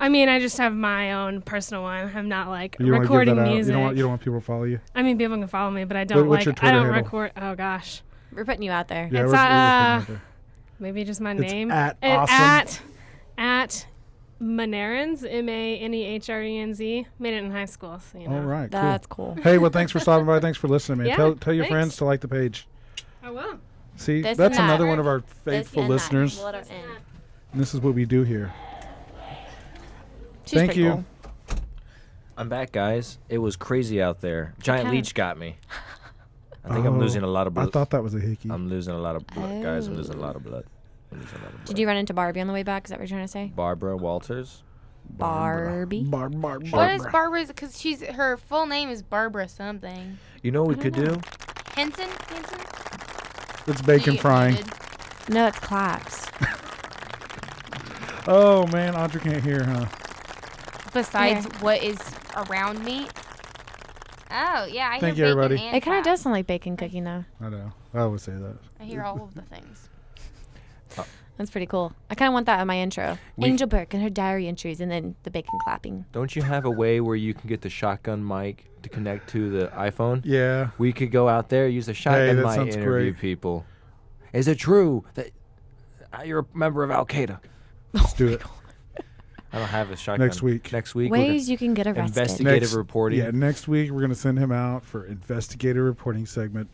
I mean, I just have my own personal one. I'm not like You don't wanna give recording that out? music. You don't want people to follow you. I mean, people can follow me, but I don't What's your I Twitter don't handle? record. Oh gosh, We're putting you out there. Yeah, It's, we're putting it out there. maybe just my It's name. at And awesome. at Manerenz, Manehrenz. Made it in high school, so you know. All right. Cool. That's cool. Hey, well, thanks for stopping by. Thanks for listening, man. Yeah, Tell your thanks. friends to like the page. I will. See, This that's and that. another one of our This faithful and that. listeners. Letter N. And this is what we do here. She's Thank pretty you. cool. I'm back, guys. It was crazy out there. Giant kind of- leech got me. I think I'm losing a lot of I blood. thought that was a hickey. I'm losing a lot of blood, guys. I'm Oh. losing a lot of blood. Did you run into Barbie on the way back? Is that what you're trying to say? Barbara Walters? Barbie. What is Barbara's? Because her full name is Barbara something. You know what we could do? Henson? It's bacon frying. No, it's claps. Oh man, Audra can't hear, huh? Besides what is around me. Oh yeah, I Thank hear you, bacon everybody. and It kind of clap. does sound like bacon cooking, though. I know. I always say that. I hear all of the things. That's pretty cool. I kind of want that in my intro. Angel Burke and her diary entries, and then the bacon clapping. Don't you have a way where you can get the shotgun mic to connect to the iPhone? Yeah. We could go out there, use the shotgun that mic, sounds interview great. people. Is it true that you're a member of Al Qaeda? Let's do it. I don't have a shotgun. Next week. Next week. Ways you can get arrested. Investigative reporting. Yeah, next week we're gonna send him out for investigative reporting segment,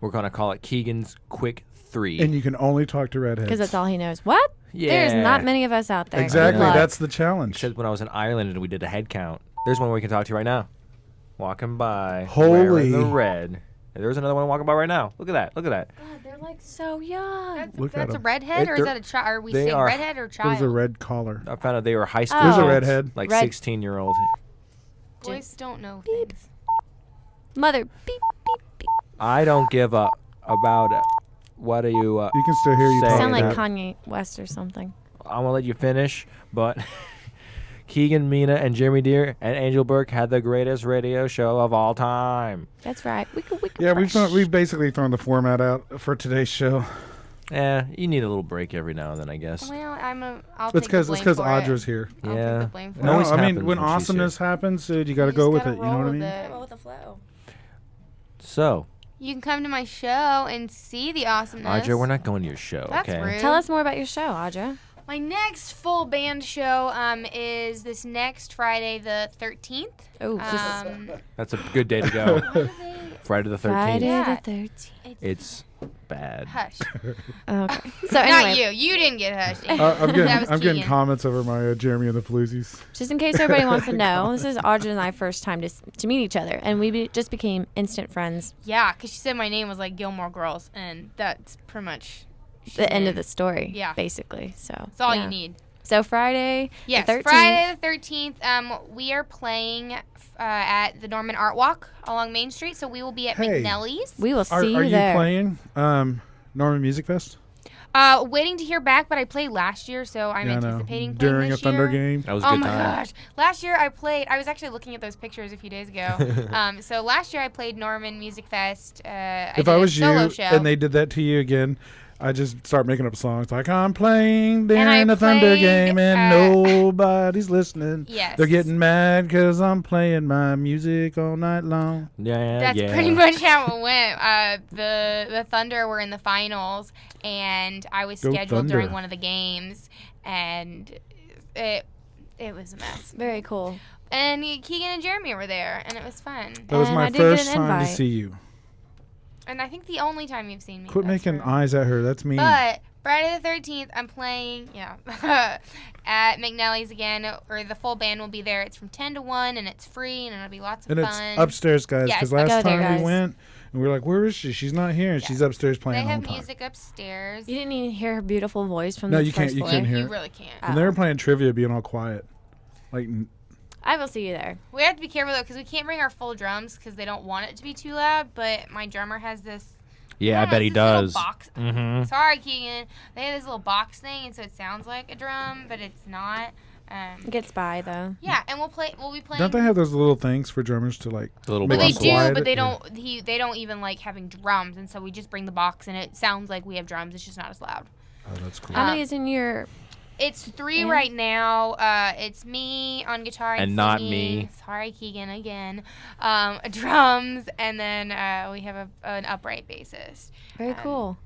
We're gonna call it Keegan's Quick 3. and you can only talk to redheads. Because that's all he knows. What? Yeah. There's not many of us out there. Exactly. Good luck. That's the challenge. Except when I was in Ireland and we did a head count. There's one we can talk to right now. Walking by. Holy. Wearing the red. And there's another one walking by right now. Look at that. Look at that. God, they're like so young. Look at That's a them. redhead, or is They're- that a child? Are we they saying are- redhead or child? There's a red collar. I found out they were high school. There's a Oh. redhead. Like Red- 16-year-old. Boys don't know Beep. things. Mother, beep, beep, beep. I don't give a about what are you. You can still hear you Say talking. Sound like that. Kanye West or something. I'm gonna let you finish, but Keegan, Mina, and Jeremy Deere and Angel Burke had the greatest radio show of all time. That's right. We could Yeah, brush. we've basically thrown the format out for today's show. You need a little break every now and then, I guess. Well, I'll It's take the blame because for Audra's it. here. I'll Yeah. take the blame for It always I mean, happens when when she's awesomeness happens, dude, you got to You go just with gotta it. You know roll what I with mean? it. Roll with the flow. So, You can come to my show and see the awesomeness. Audra, we're not going to your show, That's okay? rude. Tell us more about your show, Audra. My next full band show is this next Friday, the 13th. Oh, That's a good day to go. What are they? Friday the 13th. Friday Yeah. the 13th. It's bad. Hush. Okay. So Not anyway, you. You didn't get hushed. I'm That getting was I'm getting Keegan. comments over my Jeremy and the Floozies. just in case everybody wants to know, this is Audra and I first time to meet each other, and we just became instant friends. Yeah, because she said my name was like Gilmore Girls, and that's pretty much The end of the story, Yeah. basically. So That's all yeah. you need. So Friday, Yes, the 13th. Friday the 13th. We are playing at the Norman Art Walk along Main Street, so we will be at Hey. McNelly's. We will see Are you you there. playing Norman Music Fest? Waiting to hear back, but I played last year, so I'm Yeah, I know. anticipating playing During a this Thunder year. game. That was a Oh good my time. gosh! Last year I played. I was actually looking at those pictures a few days ago. So last year I played Norman Music Fest. If did I a was you solo show. and they did that to you again, I just start making up songs like I'm playing I during a Thunder played, game and nobody's listening. Yes. They're getting mad because I'm playing my music all night long. Yeah, That's yeah. pretty much how it went. The Thunder were in the finals, and I was Go scheduled Thunder. during one of the games, and it was a mess. Very cool. And Keegan and Jeremy were there, and it was fun. That was And my I did get first an time to invite. see you. And I think the only time you've seen me. Quit that's making true. eyes at her. That's mean. But Friday the 13th, I'm playing, at McNelly's again, or the full band will be there. It's from 10 to 1, and it's free, and it'll be lots of And fun. it's upstairs, guys, Yes, because last go there, time guys. we went, and we were like, where is she? She's not here. And she's upstairs They playing all have the time. music upstairs. You didn't even hear her beautiful voice from No, the you can't- first you floor. can't hear You it. really can't. And they were playing trivia being all quiet. Like, I will see you there. We have to be careful, though, because we can't bring our full drums because they don't want it to be too loud, but my drummer has this... Yeah, I bet he this little does. Box. Mm-hmm. Sorry, Keegan. They have this little box thing, and so it sounds like a drum, but it's not. It gets by though. Yeah, and we'll be playing... don't they have those little things for drummers to, like, A little Well, Well, Make they it do, quiet, but they yeah. don't. They don't even like having drums, and so we just bring the box, and it sounds like we have drums. It's just not as loud. oh, that's cool. How many is in your? It's 3 And? right now. It's me on guitar and not singing. me. Sorry, Keegan again. Drums, and then we have an upright bassist. Very cool.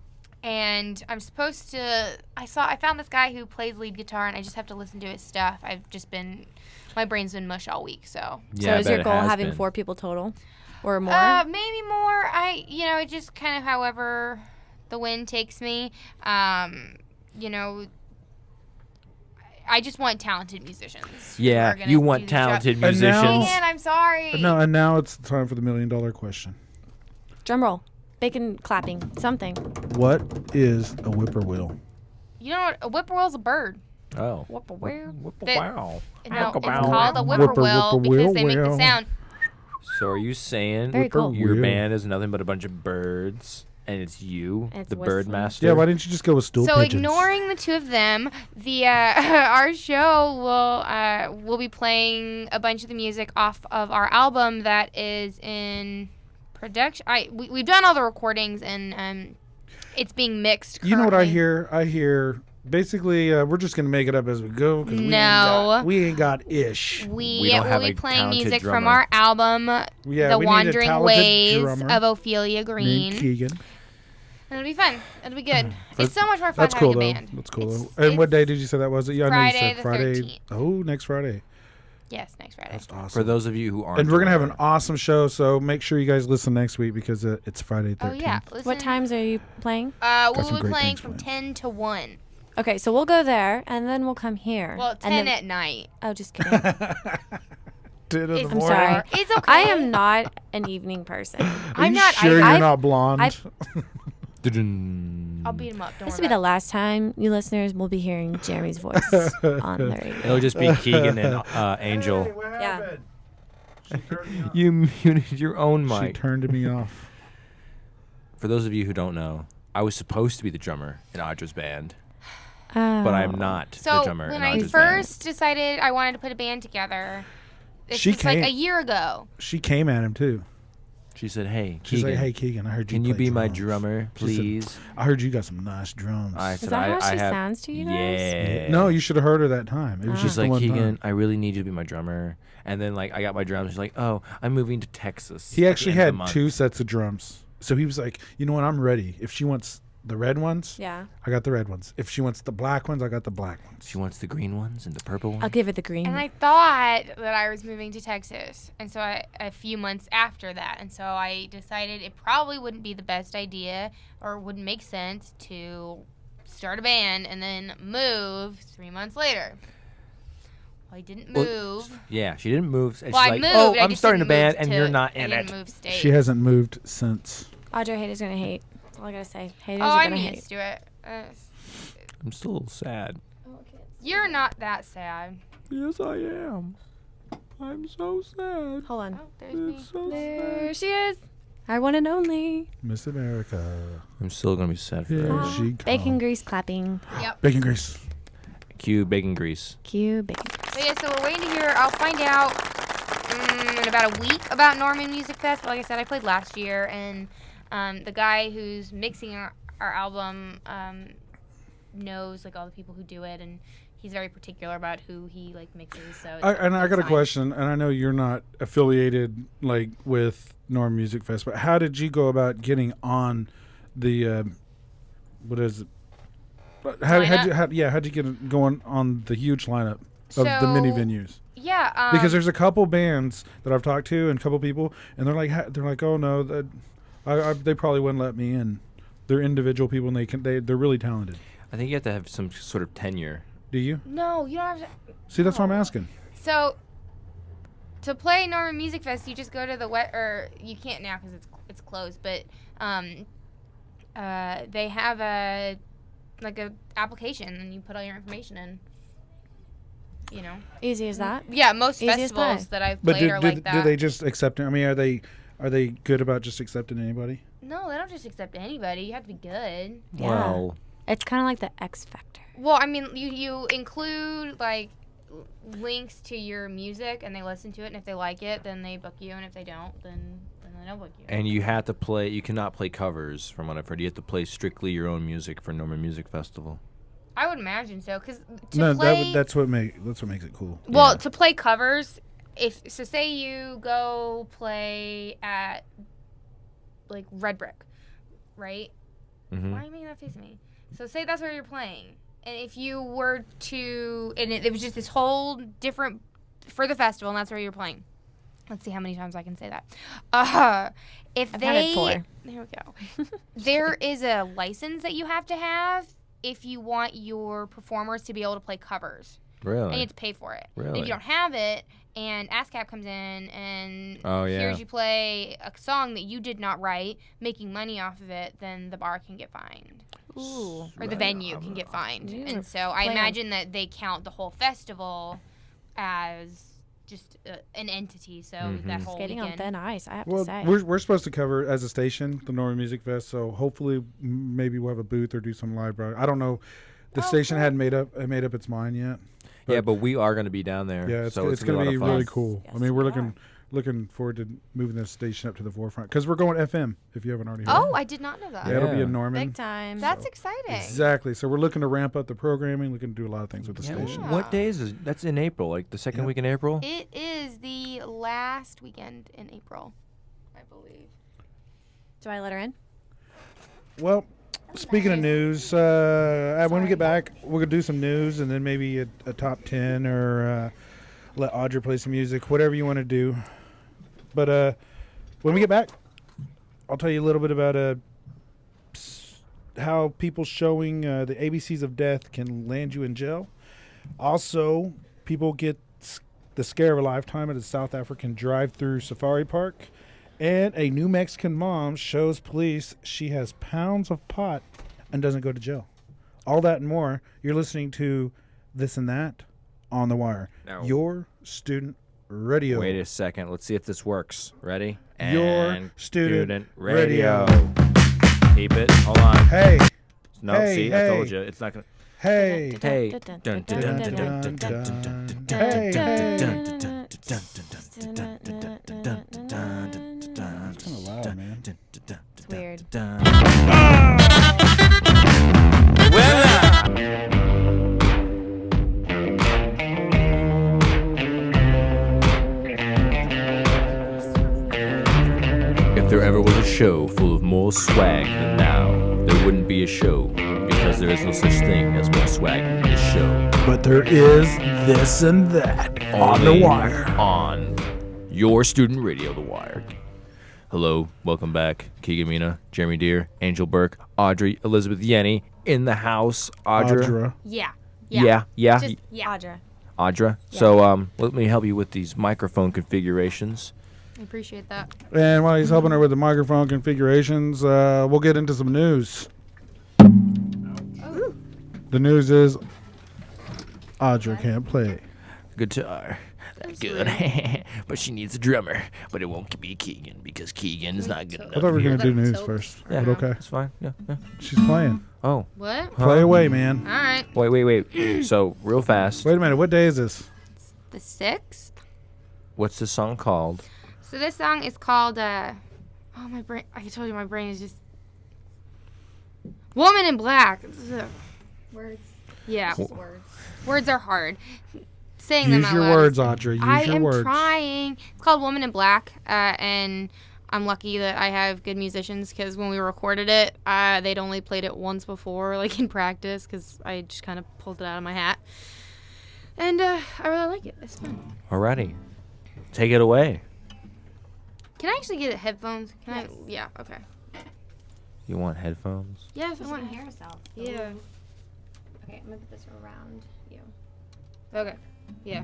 And I'm supposed to. I found this guy who plays lead guitar, and I just have to listen to his stuff. My brain's been mush all week, so. Yeah, So I is bet your it know, has having been. 4 people total, or more? Maybe more. It just kind of however the wind takes me. I just want talented musicians. who Yeah, are gonna you do want the job. talented And now- musicians. Man, I'm sorry. No, and now it's time for the $1 million question. Drum roll, bacon clapping, something. What is a whippoorwill? You know what? A whippoorwill's a bird. Oh. Whippoorwill. Wow. No, it's Wow. called a whippoorwill because they make the Whippoorwill. sound. So are you saying Very cool. your Whippoorwill. band is nothing but a bunch of birds, and it's you, It's the whistling. bird master? Yeah, why didn't you just go with stool So pigeons? ignoring the two of them, the our show will be playing a bunch of the music off of our album that is in production. We've done all the recordings and it's being mixed. You know what I currently. hear? I hear basically we're just gonna make it up as we go because No. we ain't got ish. We don't have will be a playing talented music from drummer. our album, Yeah, The we need a Wandering talented Ways drummer of Ophelia named Green. Keegan. And it'll be fun. It'll be good. It's so much more fun That's cool having though. a band. That's cool It's- though. And what it's- day did you say that was? Yeah, I know you Friday said the Friday. 13th. Oh, next Friday. Yes, next Friday. That's awesome. For those of you who aren't, And we're gonna have an aware, awesome show, so make sure you guys listen next week because it's Friday 13th. Oh yeah. Listen, What times are you playing? some We'll be great playing things from planned. 10 to 1. Okay, so we'll go there and then we'll come here. Well, And 10 then- at night. Oh, just kidding. 10 in the It's- I'm morning. sorry. It's okay. I am not an evening person. Are I'm you not sure either. you're I've- not blonde? I'll beat him up. Don't This worry will be the about last time you listeners will be hearing Jeremy's voice on the radio. it'll just be Keegan and Angel. Yeah. You muted your own She mic. turned me off. For those of you who don't know, I was supposed to be the drummer in Audra's band, Oh. but I'm not the So drummer when in I Audra's first decided I wanted to put a band together, this She was like came- a year ago. She came at him too. band. She said, "Hey, She's Keegan, like, "Hey Keegan, I heard you. can you play be my drums. drummer, She said, please?" I heard you got some nice drums. I Is said, that how I she have, sounds to you guys? Yeah. No, you should have heard her that time. It was She's just the like, one Keegan, time. I really need you to be my drummer. And then like I got my drums. She's like, oh, I'm moving to Texas. He at the actually end of the had month." 2 sets of drums. So he was like, you know what, I'm ready. If she wants the red ones, Yeah. I got the red ones. If she wants the black ones, I got the black ones. She wants the green ones and the purple ones. I'll give her the green. And I thought that I was moving to Texas. And so a few months after that. And so I decided it probably wouldn't be the best idea or wouldn't make sense to start a band and then move 3 months later. Well, I didn't Well, move. Yeah, she didn't move. And Well, she's I like, moved. oh, I I'm just starting a didn't band move and to- you're not I in didn't it. move states. She hasn't moved since. Audra haters gonna hate. That's all I gotta say. Haters Oh, are I'm gonna used hate. to it. I'm still sad. You're not that sad. Yes, I am. I'm so sad. Hold on. Oh, there's me. so There she is. Our one and only. Miss America. I'm still gonna be sad Here forever. she Bacon comes. grease clapping. Yep. Bacon grease. Cue bacon grease. Cue bacon grease. So yeah, so we're waiting to hear. I'll find out in about a week about Norman Music Fest. But like I said, I played last year, and the guy who's mixing our album knows like all the people who do it, and he's very particular about who he like mixes. So I got a fine. question, and I know you're not affiliated like with Norm Music Fest, but how did you go about getting on the what is it? How'd you get it going on the huge lineup of the mini So, venues? Yeah. Because there's a couple bands that I've talked to and a couple people, and they're like, oh no, that they probably wouldn't let me in. They're individual people, and they're really talented. I think you have to have some sort of tenure. Do you? No, you don't have to. See, that's what I'm asking. So, to play Norman Music Fest, you just go to the or you can't now because it's closed. But they have a application, and you put all your information in. You know. Easy as that. Yeah, most Easy as pie. festivals that I've But played are like that. do they just accept it? I mean, are they good about just accepting anybody? No, they don't just accept anybody. You have to be good. Yeah. Well, It's kind of like the X Factor. Well, I mean, you include like links to your music, and they listen to it, and if they like it, then they book you, and if they don't, then they don't book you. and you have to play. You cannot play covers, from what I've heard. You have to play strictly your own music for Norman Music Festival. I would imagine so, because That's what makes it cool. well, Yeah. to play covers, say you go play at like Red Brick, right? Mm-hmm. Why are you making that face at me? So say that's where you're playing, and if you were to, and it was just this whole different for the festival, and that's where you're playing. Let's see how many times I can say that. If I've they, had it 4. there we go. There is a license that you have to have if you want your performers to be able to play covers. Really? And you have to pay for it. And Really? if you don't have it, and ASCAP comes in and Oh, yeah. hears you play a song that you did not write, making money off of it, then the bar can get fined. Ooh. Or the venue can get fined. You And were so I playing. imagine that they count the whole festival as just an entity. So that whole Skating on weekend. thin ice, I have Well, to say. we're supposed to cover as a station the Norman Music Fest, so hopefully maybe we'll have a booth or do some live broadcast. I don't know. The station hadn't made up its mind yet. Yeah, but we are going to be down there. Yeah, so it's going to be fun. really Yes, cool. yes, I mean, we're we looking forward to moving this station up to the forefront because we're going FM. If you haven't already heard. Oh, I did not know that. Yeah, it'll be Yeah. in Norman. Big time. That's exciting. Exactly. So we're looking to ramp up the programming, looking to do a lot of things with the Yeah, station. What days is that's in April? Like the second Yeah. week in April? It is the last weekend in April, I believe. Do I let her in? Well, speaking of news, when we get back, we're gonna do some news and then maybe a top 10 or let Audra play some music, whatever you want to do. But when we get back, I'll tell you a little bit about how people showing the ABCs of death can land you in jail. Also, people get the scare of a lifetime at a South African drive-through safari park. And a New Mexican mom shows police she has pounds of pot and doesn't go to jail. All that and more. You're listening to This and That on The Wire. No. Your student radio. Wait a second. Let's see if this works. Ready? Your And student radio. radio. Keep it. Hold on. Hey, No, Hey, see, hey. I told you. It's not going to. hey, Hey. dun, dun, dun, hey, hey. It's kind of loud, man. It's weird. If there ever was a show full of more swag than now, there wouldn't be a show because there is no such thing as more swag than this show. But there is This and That on The Only Wire. On your student radio, The Wire. Hello, welcome back. Keegan Mina, Jeremy Deere, Angel Burke, Audrey, Elizabeth Yenny in the house. Audra. Yeah. Yeah. Just, yeah. Audra. Audra. So let me help you with these microphone configurations. I appreciate that. And while he's helping her with the microphone configurations, we'll get into some news. The news is Audra can't play. Guitar. That's good. But she needs a drummer. But it won't be Keegan because Keegan's not good I enough. thought we were going to do Let him news tilt. first. Yeah, But okay. That's fine. Yeah. She's playing. Oh. What? Play away, man. All right. Wait. So, real fast. Wait a minute. What day is this? The 6th. What's the song called? So this song is called, oh, my brain, I told you my brain is just, Woman in Black. Ugh. Words. Yeah. Just words. Words are hard. Saying them Use out your loud words, is- Audra. Use I your am words. trying. It's called Woman in Black, and I'm lucky that I have good musicians because when we recorded it, they'd only played it once before, like in practice, because I just kind of pulled it out of my hat. And I really like it. It's fun. Alrighty. Take it away. Can I actually get headphones? Can I? Yeah. Okay. You want headphones? Yes, I She want. can hear herself. Yeah. Okay, I'm gonna put this around you. Okay. Yeah.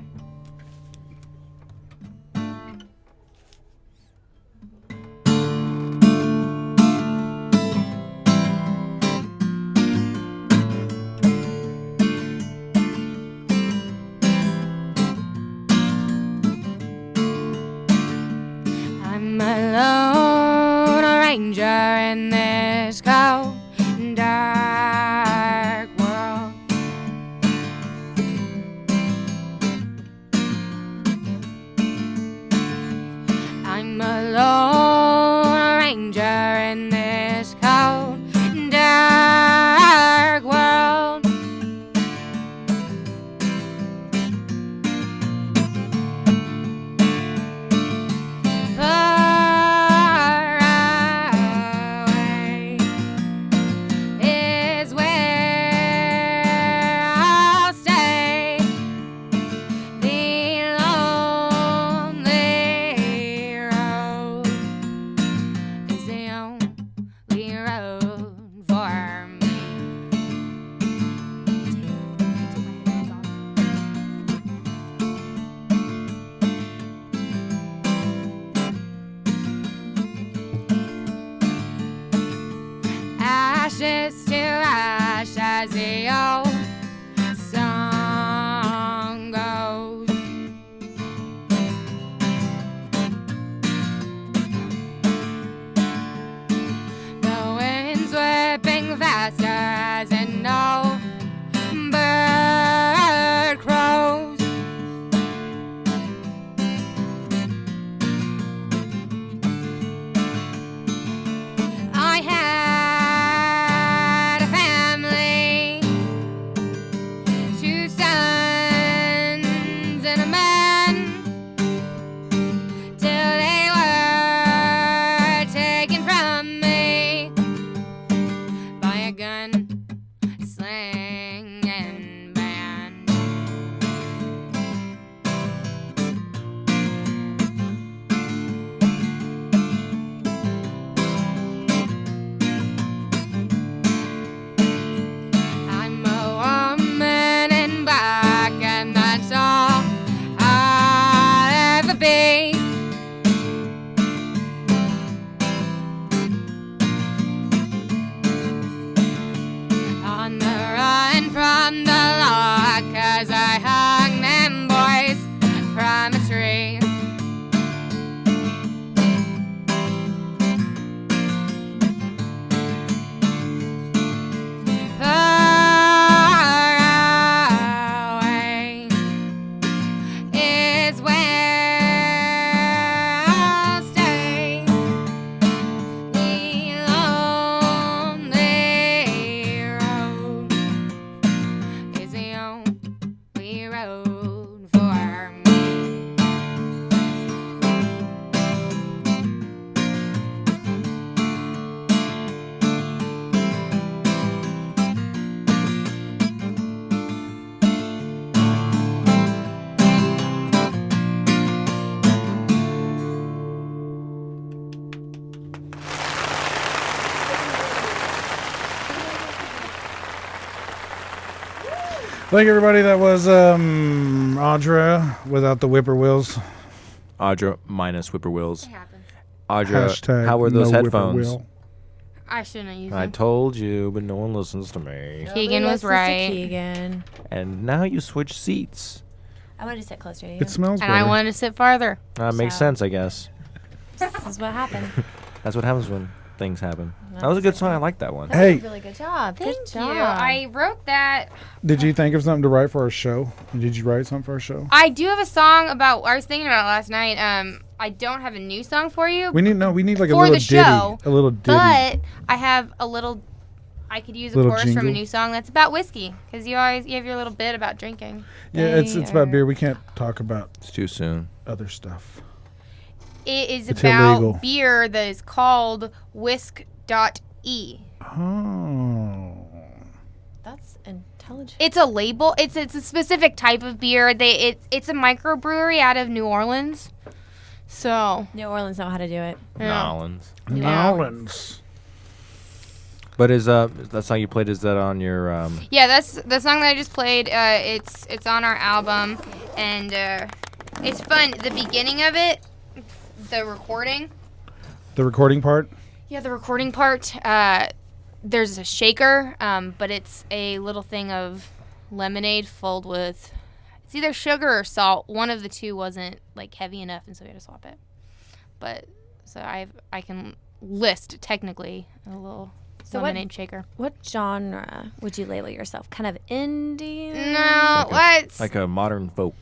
I'm a lone ranger in this cold and dark world. I'm a lone ranger in this cold and dark world. Far away is where I'll stay. The lonely road is the only road for me. Ashes to flying faster as in no bird crows. I had a family, 2 sons and a man, till they were taken from me by a gun slinging band. I'm a woman in black, and that's all I'll ever be. On the run from the law, 'cause I hung them boys from a tree. Far away is where I'll stay. The lonely road is the only road for me. Thank you, everybody. That was Audra without the whippoorwills. Audra minus whippoorwills. It happens. Audra, Hashtag how were those no headphones? whippoorwill. I shouldn't have used I them. told you, but no one listens to me. Keegan was right. Keegan. And now you switch seats. I wanted to sit closer to you. It smells And better. I wanted to sit farther. That makes So- sense, I guess. This is what happened. That's what happens when things happen. That was a good song. I like that one. That Hey. was a really good job. Thank good you. job. I wrote that. Did you think of something to write for our show? Did you write something for our show? I do have a song about. I was thinking about it last night. I don't have a new song for you, We need like a For little the ditty. show, A little ditty. but I have a little. I could use a Little chorus from a jingle? new song that's about whiskey, because you have your little bit about drinking. Yeah, it's about They beer. We can't talk about It's too soon. other stuff. It is It's about illegal. beer that is called whisk.e. Oh. That's intelligent. It's a label. It's a specific type of beer. It's a microbrewery out of New Orleans. So New Orleans know how to do it. yeah. Nolans. Nolans. But is that song you played? Is that on your? Yeah, that's the song that I just played. It's on our album, and it's fun. The beginning of it, the recording. The recording part? Yeah, the recording part. There's a shaker, but it's a little thing of lemonade filled with. It's either sugar or salt. One of the two wasn't like heavy enough, and so we had to swap it. But so I can list technically a little lemonade shaker. What genre would you label yourself? Kind of indie? No, what's Like a modern folk.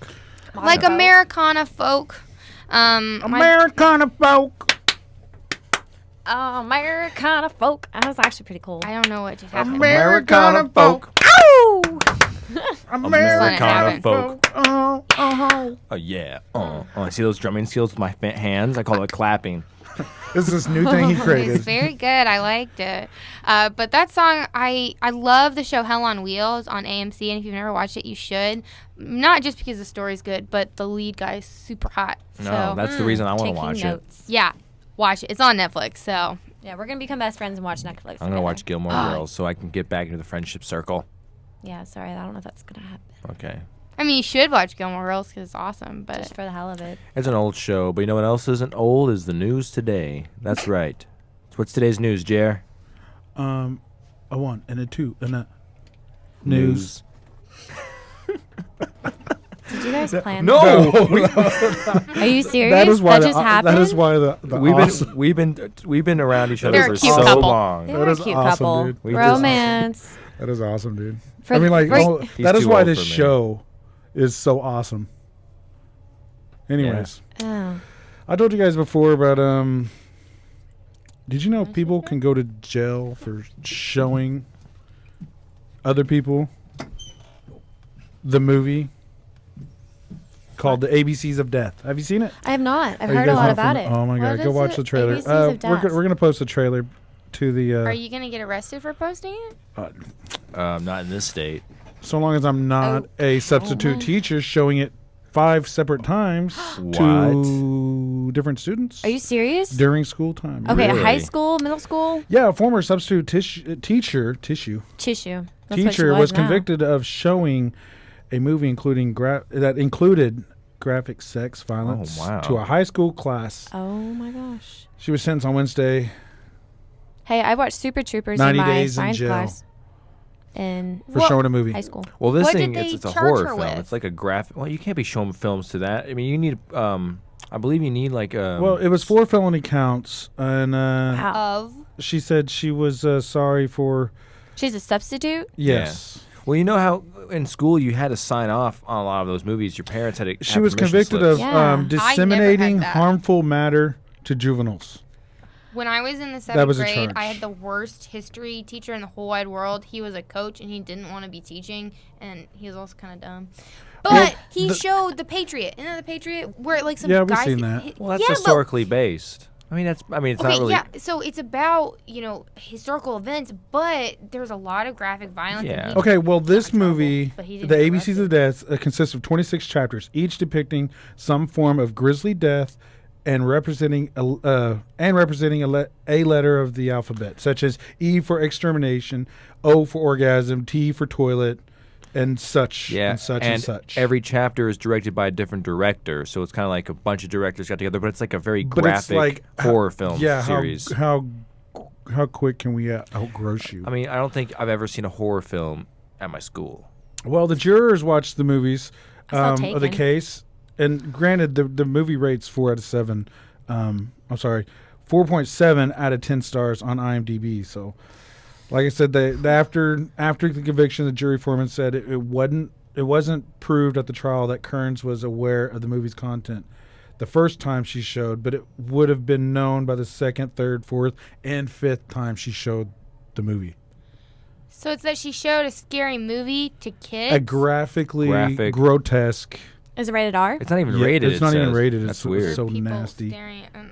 like folk? Americana folk. Americana folk. Oh, Americana folk. That was actually pretty cool. I don't know what just happened. Americana folk. Ow! Americana happen. folk. Oh, oh. Oh yeah. I see those drumming skills with my hands. I call it clapping. This is this new thing he It's created. very good. I liked it. But that song, I love the show Hell on Wheels on AMC, and if you've never watched it, you should. Not just because the story's good, but the lead guy's super hot. No, So, that's the reason I want to Taking watch notes. yeah, watch it. It's on Netflix, so. Yeah, we're gonna become best friends and watch Netflix. it. I'm gonna watch Gilmore Girls so I can get back into the friendship circle. Yeah, sorry, I don't know if that's gonna happen. Okay. I mean, you should watch Gilmore Girls because it's awesome, but Just for the hell of it. It's an old show, but you know what else isn't old is the news today. That's right. So what's today's news, Jer? A 1 and a 2 and a news. Did you guys plan No. that? Are you serious? That is why just happened? that is why the awesome. we've been around each other They're for a cute so couple. long. They're That a is cute awesome, couple. dude. We just- Romance. That is awesome, dude. For- I mean, like, for- He's that is too why old this for me. show is so awesome. Anyways, Oh. I told you guys before about did you know people can go to jail for showing other people the movie called The ABCs of Death? Have you seen it? I have not. I've Are you heard a guys lot not about fami- it. Oh my What god, go is watch it? the trailer. ABCs of We're Death. gonna post a trailer to the. Are you gonna get arrested for posting it? Not in this state. So long as I'm not a substitute my. teacher showing it 5 separate times to different students Are you serious? during school time. Okay, Really? high school, middle school, Yeah, a former substitute teacher tissue. That's what she teacher was now. convicted of showing a movie that included graphic sex violence wow. to a high school class. Oh my gosh. She was sentenced on Wednesday. Hey, I watched Super Troopers 90 in my days in science jail. class in For showing a movie. high school. Well, this What thing did they it's a charge horror her film. with? It's like a graphic. Well, you can't be showing films to that. I mean, you need I believe you need like Well, it was 4 felony counts, and Wow. Of she said she was sorry for. She's a substitute? Yes. Well, you know how in school you had to sign off on a lot of those movies. Your parents had to. She have was permission convicted slips. of Yeah. disseminating that. harmful matter to juveniles. when I was in the That was 7th a grade, charge. I had the worst history teacher in the whole wide world. He was a coach and he didn't want to be teaching, and he was also kind of dumb. But he showed The Patriot. Isn't that The Patriot? Where like some Yeah, we've guys. seen that. Well, that's yeah, historically based. I mean, it's Okay, not really. yeah. So it's about historical events, but there's a lot of graphic violence. Yeah. And he Okay, well, this got in trouble, movie, but he The didn't get ABCs arrested. of Death, consists of 26 chapters, each depicting some form of grisly death and representing a letter of the alphabet, such as E for extermination, O for orgasm, T for toilet, and such Yeah, and such and such. Every chapter is directed by a different director, so it's kind of like a bunch of directors got together, but it's like a very But graphic it's like horror film yeah, series. How quick can we outgross you? I mean, I don't think I've ever seen a horror film at my school. Well, the jurors watched the movies saw of the Taken. case, and granted, the movie rates 4 out of 7. I'm sorry, 4.7 out of 10 stars on IMDb. So, like I said, after the conviction, the jury foreman said it wasn't proved at the trial that Kearns was aware of the movie's content the first time she showed, but it would have been known by the second, third, fourth, and fifth time she showed the movie. So it's that she showed a scary movie to kids. A graphically Graphic. grotesque. Is it rated R? It's not even Yeah, rated. It's it not even says. rated. That's It's weird. so People nasty. staring at, and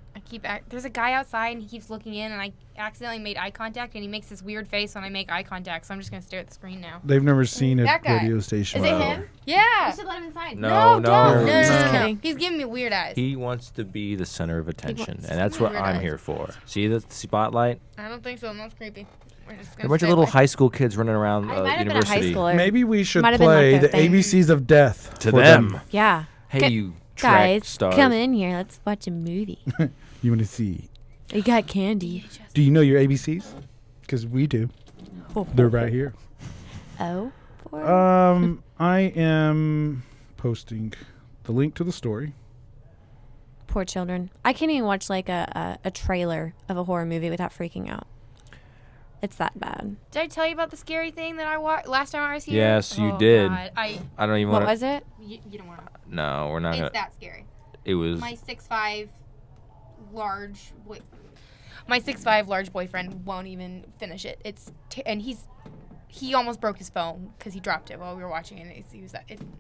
there's a guy outside and he keeps looking in, and I accidentally made eye contact, and he makes this weird face when I make eye contact, so I'm just gonna stare at the screen now. They've never seen a That guy. radio station. Is it Wow. him? Yeah. should let him inside. No, don't. no. Just no. kidding. He's giving me weird eyes. He wants to be the center of attention, wants and that's to what be I'm weird. here for. See the spotlight? I don't think so. That's creepy. We're just A gonna bunch of sit little like- high school kids running around I might have been a high university. schooler. Maybe we should Might have been like play their the thing. ABCs of Death To for them. Yeah. Hey, Get- you track Guys, stars. come in here. Let's watch a movie. You want to see? You got candy. Do you know your ABCs? Because we do. They're right here. Oh. For I am posting the link to the story. poor children. I can't even watch like a trailer of a horror movie without freaking out. It's that bad. Did I tell you about the scary thing that I watched last time I was here? Yes, you Oh, did. God. I don't even What want was it? You don't want to. No, we're not It's gonna. that scary. It was. My 6'5" large boy. My 6'5" large boyfriend won't even finish it. And he almost broke his phone because he dropped it while we were watching it. He was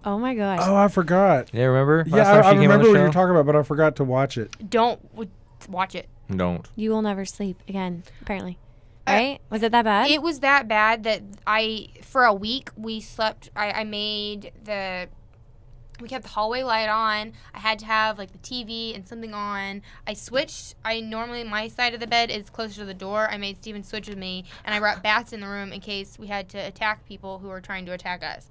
Oh my gosh. Oh, I forgot. Yeah, remember? Yeah, Last time I she came on remember the what you were show? talking about, but I forgot to watch it. don't watch it. Don't. You will never sleep again, apparently. Right? Was it that bad? It was that bad that for a week, we slept. We kept the hallway light on. I had to have like the TV and something on. I switched. Normally my side of the bed is closer to the door. I made Steven switch with me, and I brought bats in the room in case we had to attack people who were trying to attack us.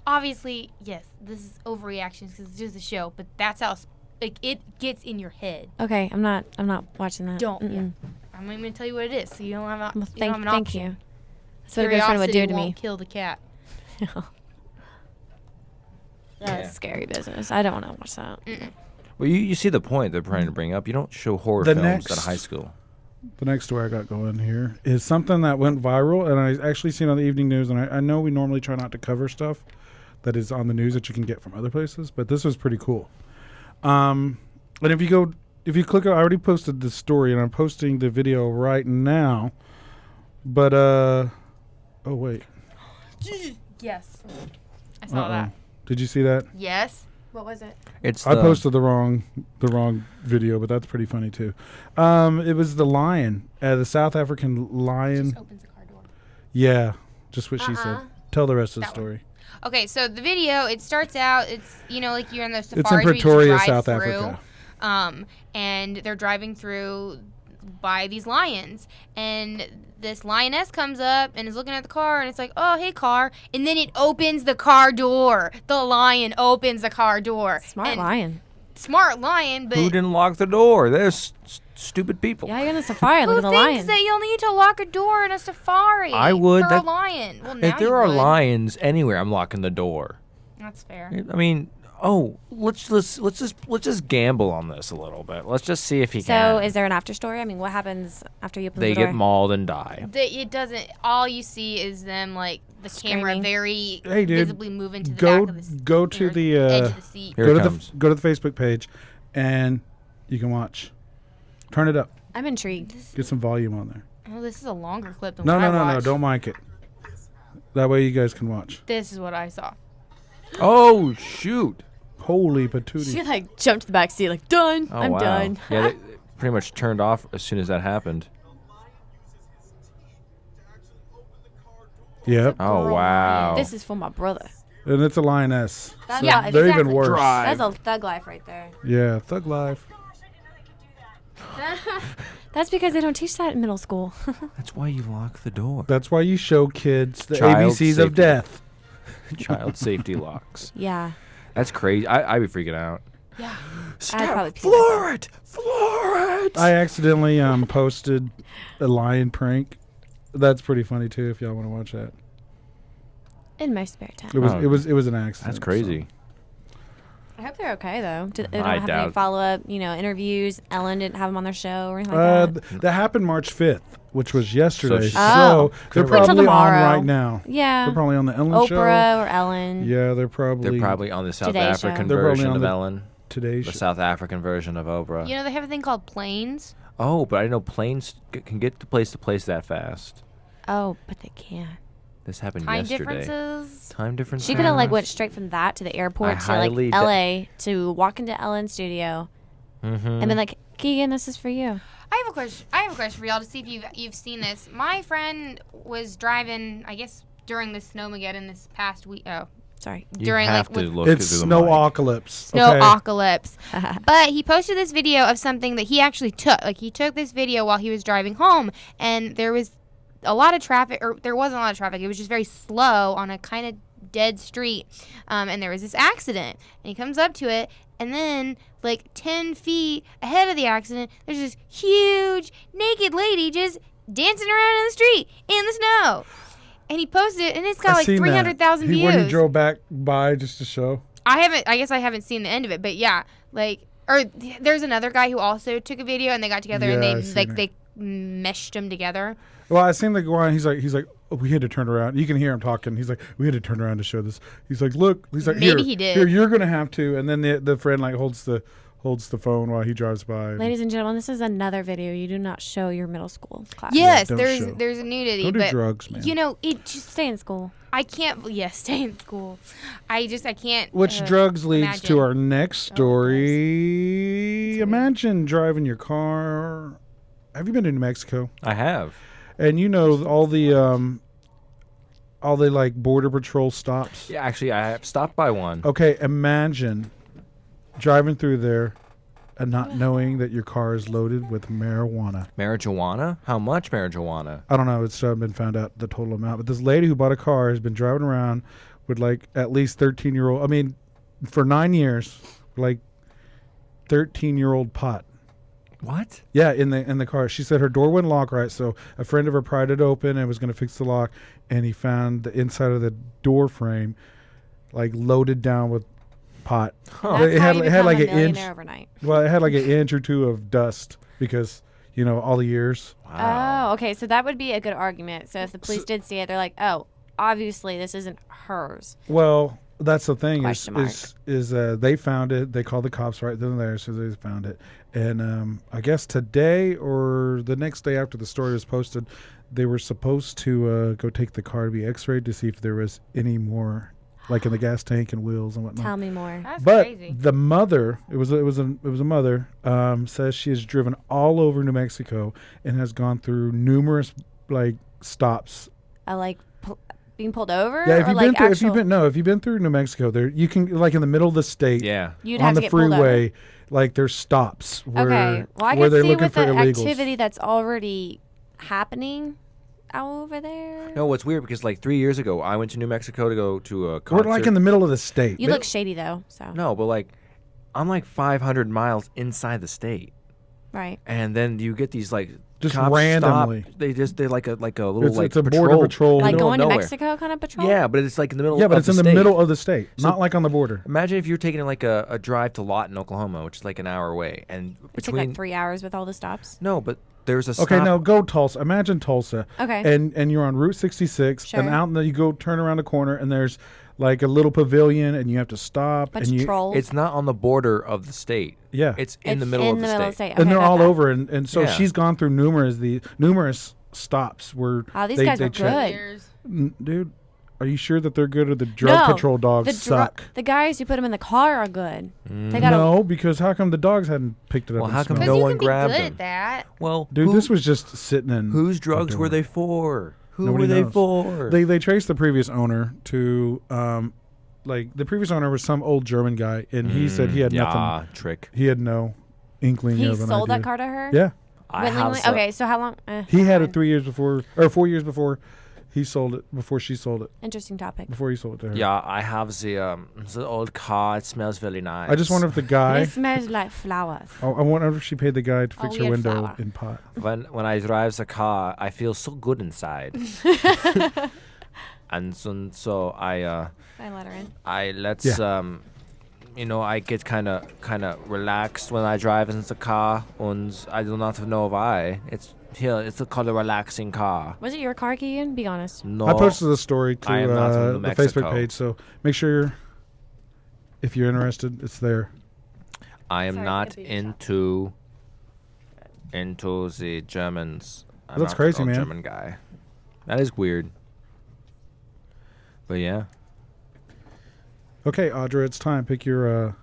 Obviously, yes, this is overreaction because it's just a show, but that's how it gets in your head. Okay, I'm not watching that. Don't. Mm-mm. I'm not even gonna tell you what it is, so you don't have, Well, you don't have an thank option. you. That's what a good friend would do Curiosity to won't me. kill the cat. That's scary business. I don't want to watch that. Well, you see the point they're trying to bring up. You don't show horror The films at a next- high school. The next story I got going here is something that went viral, and I actually seen on the evening news. And I know we normally try not to cover stuff that is on the news that you can get from other places, but this was pretty cool. And if you click, I already posted the story, and I'm posting the video right now. But oh wait, Yes. I saw that. Did you see that? Yes. What was it? It's I posted the wrong video, but that's pretty funny too. It was the lion, the South African lion. Opens the car door. Yeah, just what she said. Tell the rest of the That one. story. Okay, so the video, it starts out, it's, like you're in the It's safari in where you Pretoria, drive South through, Africa. and they're driving through by these lions, and this lioness comes up and is looking at the car, and it's like, oh, hey, car, and then it opens the car door. The lion opens the car door. Smart And- lion. Smart lion, but Who didn't lock the door? They're stupid people. Yeah, you're in the safari. who Look at the thinks lion. that you'll need to lock a door in a safari? I would. For That- a lion. Well, now If there you are would. lions anywhere, I'm locking the door. That's fair. I mean, let's just gamble on this a little bit. Let's just see if he So, can. is there an after story? I mean, what happens after you open They the door? get mauled and die. It doesn't. All you see is them like the camera Screaming. very Hey, dude, visibly moving to the go- back of the go to the, edge of the seat. Here go it to comes. go to the Facebook page, and you can watch. Turn it up. I'm intrigued. Get some volume on there. Oh, this is a longer clip than No, what no, I no, no. watched. Don't mic it. That way you guys can watch. This is what I saw. Oh shoot! Holy She patootie. like jumped to the back seat, like done. Oh I'm wow. done. Yeah, they pretty much turned off as soon as that happened. Yep. Oh wow. This is for my brother. And it's a lioness. That's So yeah, they're even exactly. worse. Drive. That's a thug life right there. Yeah, thug life. That's because they don't teach that in middle school. That's why you lock the door. That's why you show kids the Child ABCs of safety. death. Child safety locks. yeah. That's crazy. I'd be freaking out. Yeah. I'd probably pee Floor it! Floor it! I accidentally posted a lion prank. That's pretty funny too. If y'all want to watch that, In my spare time. it was Oh. it was an accident. That's crazy. I hope they're okay though. They don't I have doubt- any follow up, interviews. Ellen didn't have them on their show or anything So, like that. that happened March 5th, which was yesterday. So, Oh. they're Could've wait till probably on tomorrow. right now. Yeah. They're probably on the Ellen Oprah show. or Ellen. Yeah, they're probably. They're probably on the South Today Show. African They're probably version on of the- Ellen. Today's The show. South African version of Oprah. They have a thing called planes. Oh, but I didn't know planes can get to place that fast. Oh, but they can't. This happened Time yesterday. differences. Time differences. She could have went straight from that to the airport I to highly LA to walk into Ellen's studio Mm-hmm. and been like, Keegan, this is for you. I have a question for y'all to see if you've seen this. My friend was driving, I guess, during the snowmageddon this past week. Oh, Sorry. You during have like to with look It's through the snow mic. apocalypse. snowpocalypse. But he posted this video of something that he actually took. Like he took this video while he was driving home, and there was a lot of traffic, or there wasn't a lot of traffic. It was just very slow on a kind of dead street, and there was this accident. And he comes up to it, and then like 10 feet ahead of the accident, there's this huge naked lady just dancing around in the street in the snow. And he posted it, and it's got like 300,000 views. When he drove back by just to show. I guess I haven't seen the end of it, but yeah, there's another guy who also took a video, and they got together and Yeah, I they seen it. they meshed them together. Well, I seen the guy. He's like, oh, we had to turn around. You can hear him talking. He's like, we had to turn around to show this. He's like, look. He's like, Maybe here, he did. Here, you're gonna have to. And then the friend like holds the phone while he drives by. Ladies and gentlemen, this is another video you do not show your middle school class. Yes, don't there's show. there's a nudity, Don't do but drugs, man. it just Stay in school. I can't. Yes, stay in school. I can't. Which drugs leads imagine. to our next story. Imagine driving your car. Have you been to New Mexico? I have. And you know all the like border patrol stops. Yeah, actually, I have stopped by one. Okay, imagine driving through there and not knowing that your car is loaded with marijuana. Marijuana? How much marijuana? I don't know. It's been found out the total amount. But this lady who bought a car has been driving around with like at least 13-year-old. I mean, for 9 years, like 13-year-old pot. What? Yeah, in the car. She said her door wouldn't lock right, so a friend of her pried it open and was going to fix the lock, and he found the inside of the door frame like loaded down with pot. That's It how had you it had become like a an inch. millionaire overnight. Well, it had like an inch or two of dust because all the years. Wow. Oh, okay. So that would be a good argument. So if the police did see it, they're like, oh, obviously this isn't hers. Well, that's the thing Question mark. is they found it. They called the cops right then and there, so they found it. And I guess today or the next day after the story was posted, they were supposed to go take the car to be X-rayed to see if there was any more, like in the gas tank and wheels and whatnot. Tell me more. That's But crazy. the mother, it was a mother, says she has driven all over New Mexico and has gone through numerous like stops. Like being pulled over? Yeah, if or you've like been through, actual, if you've been through New Mexico, there you can like in the middle of the state, Yeah. you'd on have the to get pulled over. freeway, like there's stops where Okay. Well, I where can they're see looking with for the illegals. activity that's already happening over there. No, what's weird because like 3 years ago, I went to New Mexico to go to a We're concert. like in the middle of the state. You look shady though, so No, but like, I'm like 500 miles inside the state, right. and then you get these like Just cops randomly. Stop. They're like a little It's, like it's a border patrol. Like middle of going to nowhere. Mexico kind of patrol? Yeah, but it's like in the middle. Yeah, but of it's in the state. middle of the state, So- not like on the border. Imagine if you're taking like a drive to Lawton, Oklahoma, which is like an hour away, and It took between like 3 hours with all the stops. no, but there's a stop. Okay, now go Tulsa. Imagine Tulsa. Okay. And you're on Route 66, and Sure. out in the, you go turn around the corner, and there's like a little pavilion, and you have to stop. Bunch and of you, trolls. It's not on the border of the state. Yeah. It's in the middle of the state. and Okay, they're got all that. over, and so Yeah. she's gone through numerous stops where Oh, these they, guys they were check. good. Years. Dude, are you sure that they're good or the drug No, patrol dogs The suck? the guys who put them in the car are good. They got No, because how come the dogs hadn't picked it up? Well, and how come smelled Because no it? you one can be grabbed good them. at that. Well, Dude, who- this was just sitting in. whose drugs the were door. they for? Who Nobody were they knows. for? They traced the previous owner to like the previous owner was some old German guy, and he said he had nothing. Trick. He had no inkling He of an sold idea. that car to her? Yeah, I Willingly? have Okay, so how long? he had fine. it 3 years before or 4 years before he sold it. Before she sold it. Interesting topic. Before he sold it to her. Yeah, I have the old car. It smells very nice. I just wonder if the guy. It smells like flowers. I wonder if she paid the guy to fix her weird window flower. in pot. when I drive the car, I feel so good inside. And so I let her in. I let's Yeah. I get kind of relaxed when I drive in the car, and I do not know why. It's called a relaxing car. Was it your car, Keegan? Be honest. No, I posted the story to I am not from New the Mexico. Facebook page, so make sure if you're interested, it's there. I am Sorry, not take a baby into the Germans. I'm That's not crazy, an old man. German guy. That is weird. But yeah. Okay, Audra, it's time. Pick your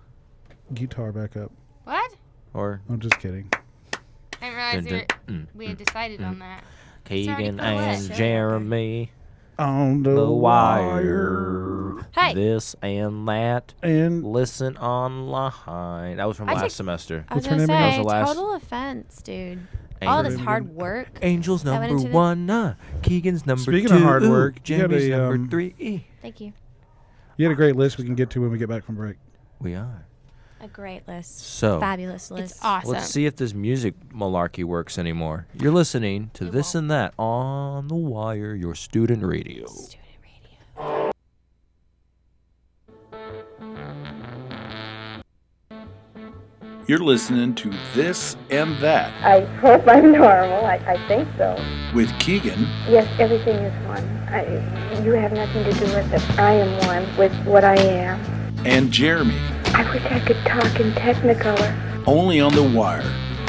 guitar back up. What? Or I'm just kidding. I didn't realize Dun, dun, we had decided on that. already Keegan put away. and Jeremy. On the The wire. Wire. Hey. This and that. And Listen online. That was from I last take- semester. I was What's her gonna name again? say, That was the last- total offense, dude. All Angel- this hard work. Angels That went number into the- one. Keegan's number Speaking two. of hard work, you had Jeremy's a, number three. Thank you. you had a great list we can get to when we get back from break. We are. A great list. So Fabulous list. It's awesome. let's see if this music malarkey works anymore. You're listening to It This won't. and That on the Wire, your student radio. Student radio. You're listening to This and That I hope I'm normal. I think so. with Keegan Yes, everything is one. You have nothing to do with it. I am one with what I am. and Jeremy, I wish I could talk in Technicolor. only on The Wire,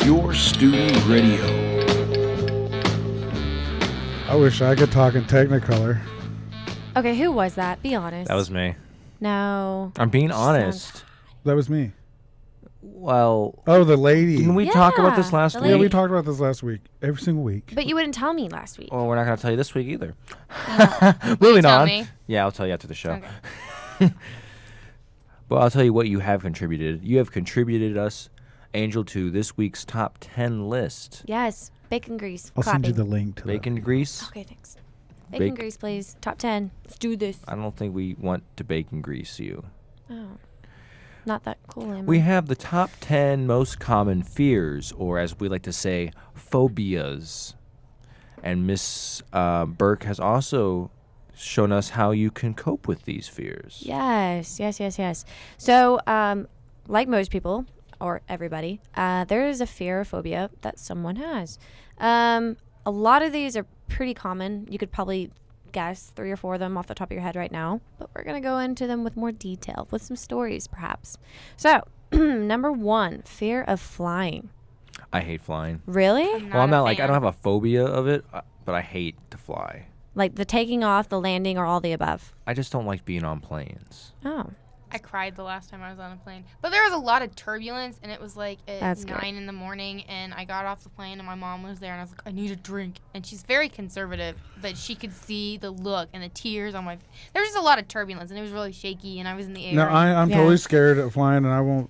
your student radio. I wish I could talk in Technicolor. Okay, who was that? Be honest. That was me. No. I'm being She honest. That was me. Well, Oh, the lady. didn't we talk about this Yeah, last the week? Yeah, we lady. talked about this last week. Every single week. But you wouldn't tell me last week. Well, we're not going to tell you this week either. Will you Moving tell on. me? Yeah, I'll tell you after the show. Okay. But I'll tell you what you have contributed. You have contributed us, Angel, to this week's top 10 list. Yes. Bacon grease. I'll send you Clapping. the link to Bacon grease. Okay, thanks. Bacon Bake- grease, please. Top 10. Let's do this. I don't think we want to bacon grease you. Oh. Not that cool, am We I? have the top 10 most common fears, or as we like to say, phobias. And Miss Burke has also shown us how you can cope with these fears. Yes. So, like most people or everybody, there is a fear or phobia that someone has. A lot of these are pretty common. You could probably guess 3 or 4 of them off the top of your head right now, but we're going to go into them with more detail, with some stories perhaps. So, number 1, fear of flying. I hate flying. Really? Well, I'm not like, I don't have a phobia of it, but I hate to fly. Like the taking off, the landing, or all the above? I just don't like being on planes. Oh. I cried the last time I was on a plane. But there was a lot of turbulence, and it was like at That's good. 9 in the morning, and I got off the plane, and my mom was there, and I was like, I need a drink. And she's very conservative, but she could see the look and the tears on my face. There was just a lot of turbulence, and it was really shaky, and I was in the air. No, I'm Yeah. totally scared of flying, and I won't.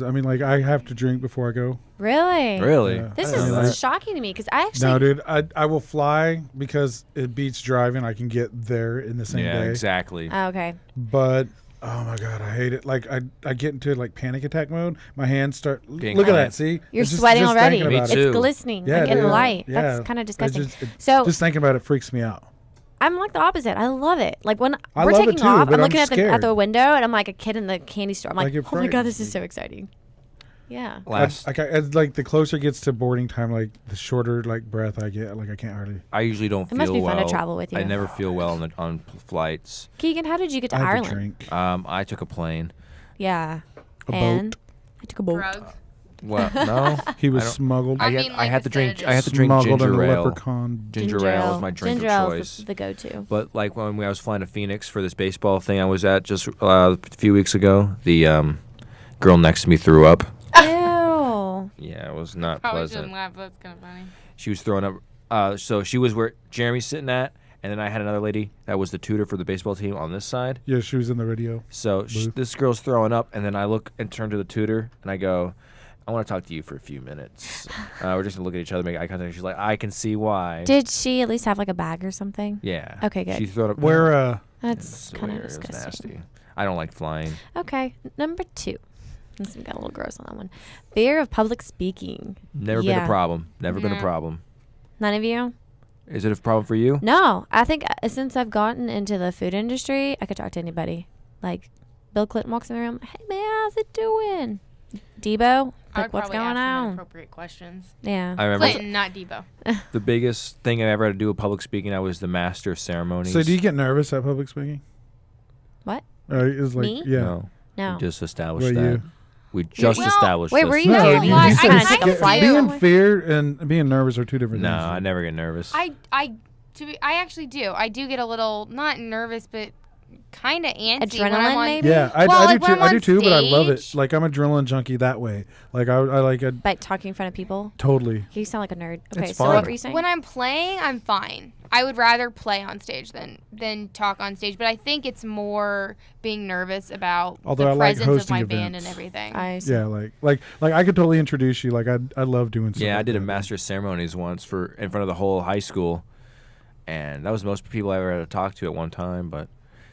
I mean, like I have to drink before I go. Really? Really? Yeah. This I mean, is like- shocking to me because I actually. No, dude, I will fly because it beats driving. I can get there in the same Yeah, day. exactly. Oh, okay. But oh my god, I hate it. Like I get into like panic attack mode. My hands start. Getting Look at hot. that. See, You're It's sweating already. thinking about Me it. too. It's glistening. Yeah, like in the dude. light. Yeah. That's kind of It's disgusting. just- So just thinking about it freaks me out. I'm like the opposite. I love it. Like when I we're love it taking too, off, but I'm looking I'm at the scared. window and I'm like a kid in the candy store. I'm like, Like, it oh my god, this frightens is me. so exciting. Yeah. Last, As like the closer it gets to boarding time, like the shorter like breath I get. Like I can't hardly. I usually don't It feel must be fun well. to travel with you. I never feel well on flights. Keegan, how did you get to I have Ireland? to drink. I took a plane. Yeah. A and boat. I took a boat. Drugs. Well, no. He was I don't- smuggled. I I had, mean, I like had the to drink. sedatives. I had to drink Smuggled in ginger a ale. leprechaun. Ginger ale is my drink Ginger of ale choice. is the go-to. But like when I was flying to Phoenix for this baseball thing I was at just a few weeks ago, the girl next to me threw up. Ew. Yeah, it was not Probably pleasant. shouldn't laugh, but that's kind of funny. She was throwing up. So she was where Jeremy's sitting at, and then I had another lady that was the tutor for the baseball team on this side. Yeah, she was in the radio. So Booth. this girl's throwing up, and then I look and turn to the tutor, and I go, I want to talk to you for a few minutes. We're just going to look at each other, make eye contact. She's like, I can see why. Did she at least have like a bag or something? Yeah. Okay, good. She threw up. Where That's It's kind of weird. It was disgusting. nasty. I don't like flying. Okay, number 2. This got a little gross on that one. Fear of public speaking. Never been Yeah. a problem. Never been a Yeah. problem. None of you? Is it a problem for you? No, I think since I've gotten into the food industry, I could talk to anybody. Like Bill Clinton walks in the room, hey man, how's it doing? Debo, I like would what's probably going ask him on? inappropriate questions. Yeah. I remember Clinton, not Debo. the biggest thing I ever had to do with public speaking. I was the master of ceremonies. So do you get nervous at public speaking? What? Is like Me? yeah. No. No. We just established Well, that. you- We just Well, established wait, this. were you No, doing you, what? you I said kinda it's take a sca- flight being somewhere? fear and being nervous are two different No, things. I never get nervous. I actually do. I do get a little, not nervous, but kind of antsy when I'm Adrenaline, on, maybe? Yeah, Well, I like do when too. I'm I do on too, but I love it. stage- Like I'm adrenaline junkie that way. Like I like it Like talking in front of people? totally. You sound like a nerd. Okay, It's so fun. what were you saying? When I'm playing, I'm fine. I would rather play on stage than talk on stage, but I think it's more being nervous about Although the I like presence of hosting my band events. and everything. I see. Yeah, like I could totally introduce you. Like I love doing stuff. Yeah, I like did a that. master of ceremonies once for in front of the whole high school, and that was the most people I ever had to talk to at one time. But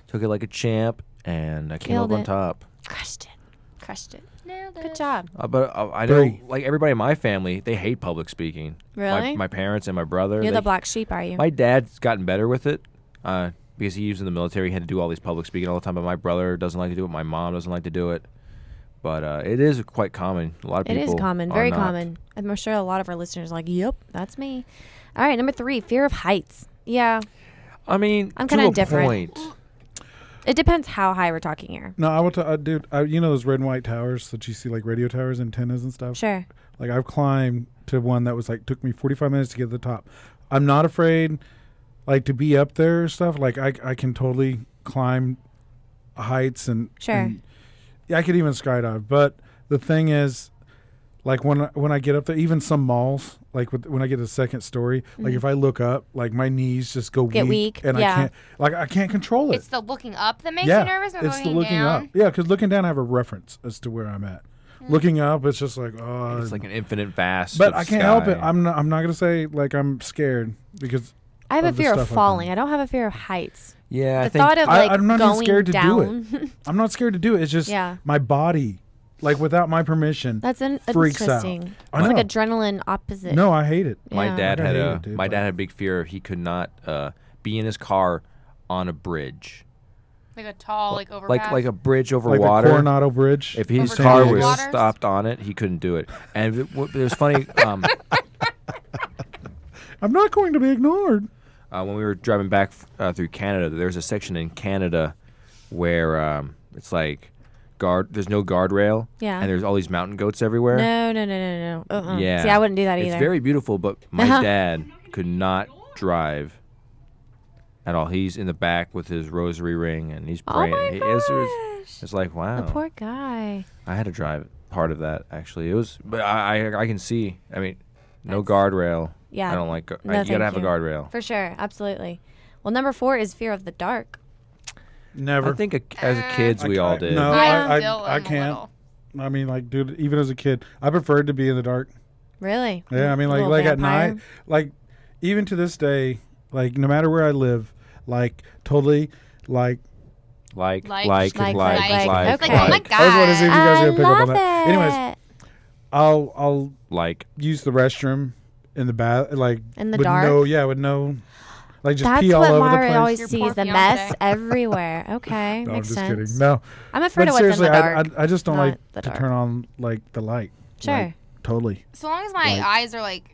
took it like a champ, and I came Killed up on it. top. Crushed it. Crushed it. Nailed Good it. job. But I know, Three. like everybody in my family, they hate public speaking. Really? My parents and my brother. You're they- the black sheep, are you? My dad's gotten better with it because he was in the military. He had to do all these public speaking all the time. But my brother doesn't like to do it. My mom doesn't like to do it. But it is quite common. A lot of It people. is common, are very not. common. I'm sure a lot of our listeners are like, yep, that's me. All right, number 3, fear of heights. Yeah, I mean, I'm to kinda a indifferent. point. it depends how high we're talking here. No, I will tell, dude. You know those red and white towers that you see, like radio towers, antennas and stuff. Sure. Like I've climbed to one that was like took me 45 minutes to get to the top. I'm not afraid, like to be up there or stuff. Like I can totally climb heights and Sure. and, yeah, I could even skydive. But the thing is, like when I get up there, even some malls, like when I get to the second story, like if I look up, like my knees just go Mm-hmm. Get weak, and yeah. I can't control it. It's the looking up that makes yeah, you nervous, or it's the looking down? up. Yeah, because looking down, I have a reference as to where I'm at. Looking up, it's just like oh, It's like an infinite vast. but of I can't help it. sky. I'm not gonna say like I'm scared because I have a of the fear of stuff I've falling. done. I don't have a fear of heights. Yeah, I The think thought of like I'm not even going scared to do down. I'm not scared to do it. It's just Yeah. my body, like without my permission. That's freaks out. interesting. I It's like know. adrenaline opposite. No, I hate it. my Yeah. dad I had hate a it, dude, my but- dad had a big fear he could not be in his car on a bridge. Like a tall, like overpass. Like a bridge over Like water. the Coronado Bridge. If his Over car San was Diego. waters? stopped on it, he couldn't do it. And it was funny. I'm not going to be ignored. When we were driving back through Canada, there's a section in Canada where it's like there's no guardrail. Yeah. And there's all these mountain goats everywhere. No. Yeah. See, I wouldn't do that either. It's very beautiful, but my dad could not drive at all. He's in the back with his rosary ring, and he's praying. Oh my It's like, wow. The poor guy. I had to drive part of that, actually. It was, but I can see. I mean, no guardrail. Yeah. I don't like. No, you gotta thank have a you. guardrail. For sure. Absolutely. Well, number 4 is fear of the dark. Never. I think as kids we all did. No, I still I am a can't. little. I mean, like, dude, even as a kid, I preferred to be in the dark. Really? Yeah, I mean, A like, little like at vampire? night, like, even to this day, like, no matter where I live, like, totally, like, Like. Like, oh my I just want to see God. if you guys are gonna pick up on that. it. Anyways, I'll Like. use the restroom in the bath, like, In the with dark? with no, like, just That's pee all what over the Mari place. always Your sees, poor the fiancé. mess everywhere. Okay, No, I'm makes just sense. kidding. No, I'm afraid but of what's in seriously, the dark. I just don't not like the to dark. turn on like the light. Sure. Like, totally. So long as my Like- eyes are like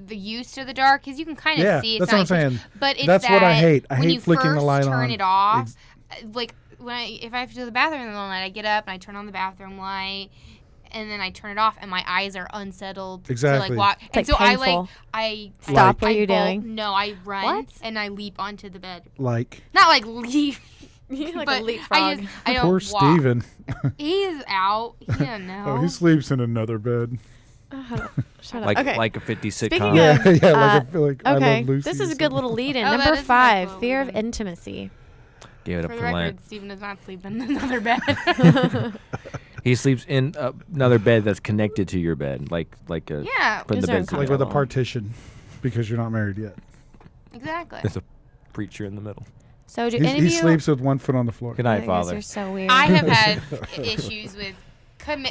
the used to the dark, because you can kind of Yeah, see. It's that's not what I'm like- saying. But it's That's what I that hate. I when hate you flicking the first light turn on. it off. Like if I have to go to the bathroom in the middle of the night, I get up and I turn on the bathroom light, and then I turn it off, and my eyes are unsettled. Exactly. To, like, walk. It's, and like, so painful. I Stop what I you're bolt- doing. No, I run What? and I leap onto the bed. Like, Not like leap. You're like but a leapfrog. I don't poor walk. Steven. He's out. He doesn't know. Oh, he sleeps in another bed. Shut up. Like okay. like a 50 sitcom. Speaking of- Yeah, like, I feel like I Okay, Love Lucy. this is or a good something. little lead-in. Oh, that Number is a nice 5, little fear of lead-in. intimacy. Give it up For for the Lent. record, Steven does not sleep in another bed. He sleeps in another bed that's connected to your bed, like a. Yeah, Putting the Those are beds Like with a together. partition, because you're not married yet. exactly. There's a preacher in the middle. So do He, any of he you? sleeps with one foot on the floor. Good I night, guess Father. You're so weird. I have had issues with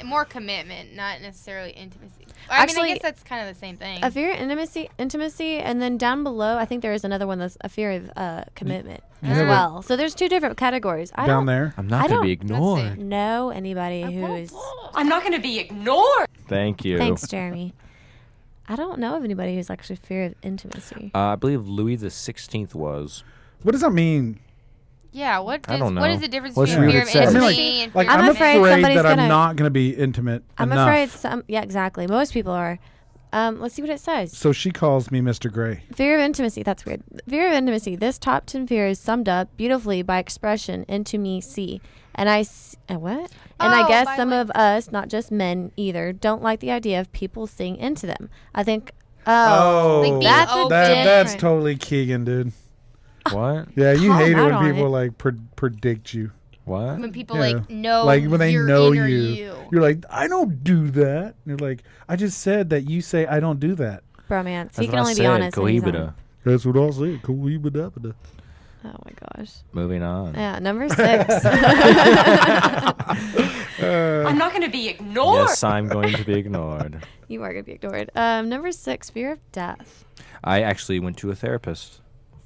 more commitment, not necessarily intimacy. I Actually, mean, I guess that's kind of the same thing. a fear of intimacy, and then down below, I think there is another one that's a fear of commitment as have a- well. So there's 2 different categories. I Down don't there. I'm not I going to be don't- ignored. know anybody who's. I'm not going to be ignored. Thank you. Thanks, Jeremy. I don't know of anybody who's actually fear of intimacy. I believe Louis the 16th was. What does that mean? yeah, what I don't what know. is the difference What's between the fear of word it says? I mean, intimacy and Like, fear I'm of afraid commitment? somebody's that I'm gonna- not going to be intimate I'm enough. afraid some. Yeah, exactly. Most people are. Let's see what it says. So she calls me Mr. Gray. Fear of intimacy. That's weird. Fear of intimacy. This top 10 fear is summed up beautifully by expression into me see. And what? And I Oh, guess by some like- of us, not just men either, don't like the idea of people seeing into them. I think. Oh, Like being that's a open. that's different- totally Keegan, dude. What? Yeah, you Call hate it him out when on people it. like predict you. What? When people Yeah. like know, Like when they your know inner you, you're like, I don't do that. And you're like, I just said that you say I don't do that. bromance. That's He can what I only be said, honest. when he's cohibita. on. That's what I'll say. Cool. Oh my gosh. Moving on. Yeah, number 6. I'm not going to be ignored. Yes, I'm going to be ignored. You are gonna be ignored. Number 6, fear of death. I actually went to a therapist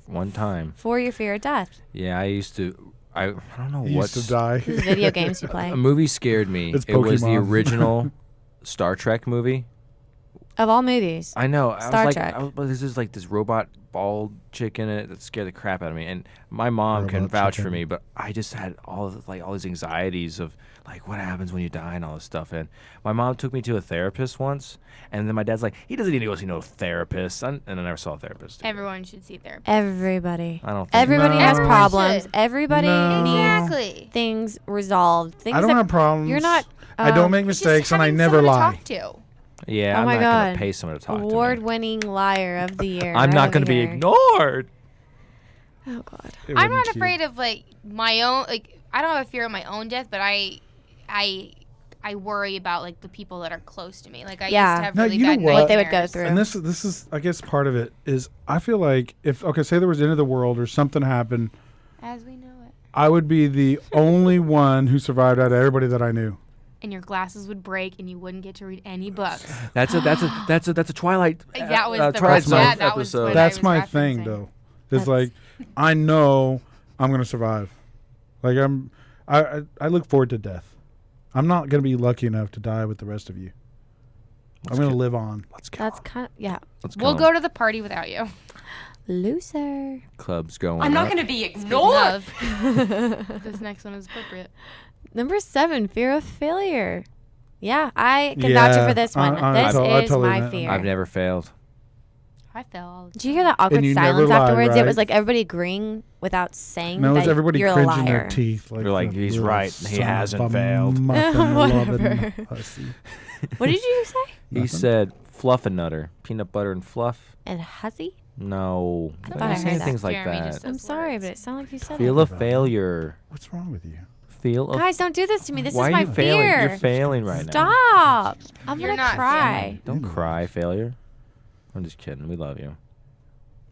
one time. For your fear of death. Yeah, I used to. I don't know He what. used to die. This is video games you play. A movie scared me. It's It was the Pokemon. original Star Trek movie. Of all movies. I know. I Star was Trek. like, this is like this robot bald chick in it that scared the crap out of me. And my mom can Robot vouch for chicken. me, but I just had all these anxieties of like what happens when you die and all this stuff. And my mom took me to a therapist once, and then my dad's like, he doesn't need to go see no therapist, and I never saw a therapist. Everyone should see therapy. Everybody. I don't think Everybody No. has Everyone problems. should. Everybody No. needs Exactly. things resolved. Things I don't that have problems. You're not. I don't make It's just mistakes, and I having never someone to lie. talk to. Yeah, Oh I'm my not God. gonna pay someone to talk to me. Award-winning liar of the year. I'm right not over gonna be here. ignored. Oh God. It I'm wasn't not cute. afraid of like my own. Like I don't have a fear of my own death, but I worry about like the people that are close to me. Like I Yeah. used to have No, really you know bad what? What they would go nightmares. through. And this is I guess part of it is I feel like if say there was the end of the world or something happened, As we know it. I would be the only one who survived out of everybody that I knew. And your glasses would break, and you wouldn't get to read any books. That's a Twilight. That was the Twilight yeah, Zone that was episode. what That's I was my referencing. thing though. It's That's- like I know I'm gonna survive. Like I look forward to death. I'm not gonna be lucky enough to die with the rest of you. I'm gonna live on. Let's go. That's kind of, yeah. Let's We'll go to the party without you. Loser. Club's going. I'm not up. going to be ignored. This next one is appropriate. Number 7, fear of failure. Yeah, I can vouch for this one. I This totally my know. fear. I've never failed. I fell all the Did you hear that awkward And you never silence lie, afterwards? right? It was like everybody agreeing without saying No, it's that everybody you're a cringing liar. their teeth. You're like, the he's little right, he son of hasn't a failed. muffin-loving Whatever. pussy. What did you say? He Nothing. said fluffernutter, peanut butter and fluff. And hussy? No, I don't thought I say heard that. things like Jeremy that. just I'm Those sorry, words. but it sounded like you said Feel it. a failure. What's wrong with you? Feel a. Guys, don't do this to me. This Why is are my you failing? fear. You're failing right now. Stop. I'm You're going to not cry. Don't cry, failure. I'm just kidding. We love you.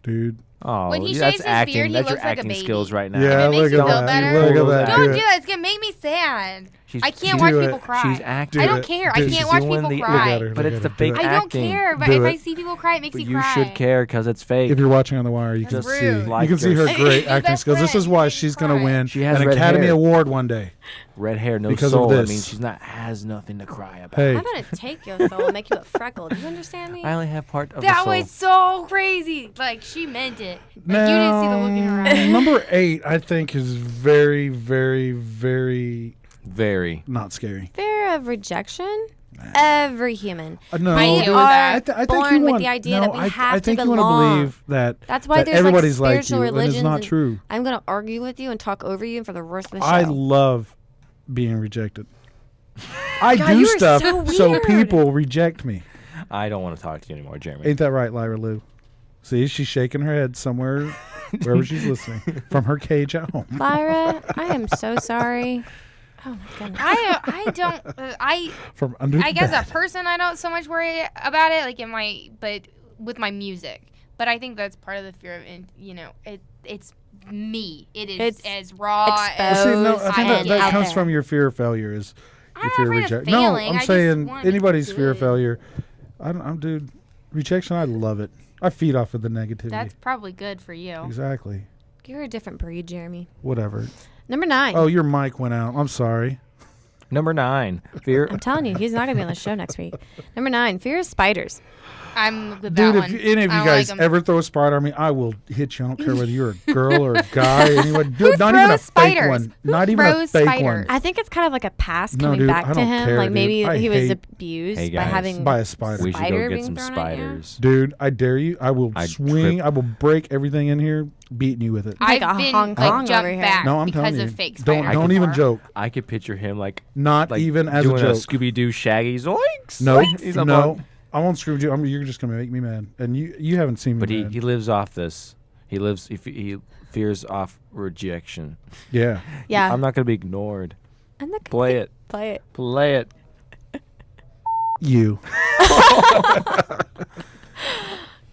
Dude. Oh, When he that's shaves his acting. beard, he that's your looks like a acting baby. skills right now. Yeah, If it makes look you at feel that. better, Look at Don't that. Don't Do do it. that. It's gonna make me sad. She's, I can't do watch it. people cry. She's acting. I Do don't it. care. Do I it. can't watch doing people the- Look cry. at her. But look it's at the her. fake Do it. I don't acting. care, but Do if I it. see people cry, it makes But me you cry. should care because it's fake. If you're watching on the wire, you That's can rude. see. Like You can see her her- great Your acting best skills. This friend, is you why make she's me going to cry. win She has an red Academy hair. Award one day. Red hair, no Because of soul. That this. means has nothing to cry about. Hey, I'm going to take your soul and make you a freckle. Do you understand me? I only have part of That the soul. was so crazy. Like she meant it. Like, you didn't see the look in her eyes. Number 8, I think, is very, very, very Very. not scary. Fear of rejection? Every human. No, I dude, deal with that. I think born you with want, the idea no, that we have I think to you want to belong. believe that, That's why that there's everybody's like like spiritual you, and religions. it's not and true. I'm going to argue with you and talk over you for the rest of the show. I love being rejected. I God, do you are stuff so weird. people reject me. I don't want to talk to you anymore, Jeremy. Ain't that right, Lyra Lou? See, she's shaking her head somewhere, wherever she's listening, from her cage at home. Lyra, I am so sorry. Oh my goodness. I don't. From under the I guess bed. a person I don't so much worry about it. Like but with my music. But I think that's part of the fear of, it's me. It is It's as raw exposed. as See, no, I think and that out comes there. from your fear of failure. Is I'm your not fear of afraid of rejection? No, failing. I I'm just saying want it anybody's fear of good. failure. I'm dude. Rejection, I love it. I feed off of the negativity. That's probably good for you. Exactly. You're a different breed, Jeremy. Whatever. Number 9. Oh, your mic went out. I'm sorry. Number 9. Fear. I'm telling you, he's not going to be on the show next week. Number 9, fear of spiders. I'm with Dude, that if one. any of you I guys like 'em. ever throw a spider on me, I will hit you. I don't care whether you're a girl or a guy. Anyone. Who Not even a throws fake spiders? one. Who Not even a throws fake spiders? one. I think it's kind of like a past No, coming dude, back I to don't him. care, Like dude. maybe I he was hate- abused Hey, by guys. having By a spider. We should spider go get being some thrown at you? spiders. Dude, I dare you. I will I'd swing. trip. I will break everything in here, beating you with it. Like I've a been Hong Kong like over jumped here. back No, I'm because telling you. of fake Don't spiders. even before. joke. I could picture him like Not even as a doing joke. Scooby Doo Shaggy zoinks. No, He's up no. on- I won't screw you. You're just gonna make me mad, and you haven't seen me. But he mad. lives off this. He fears off rejection. Yeah. Yeah. I'm not gonna be ignored. I'm not gonna Play it. play it. Play it. You.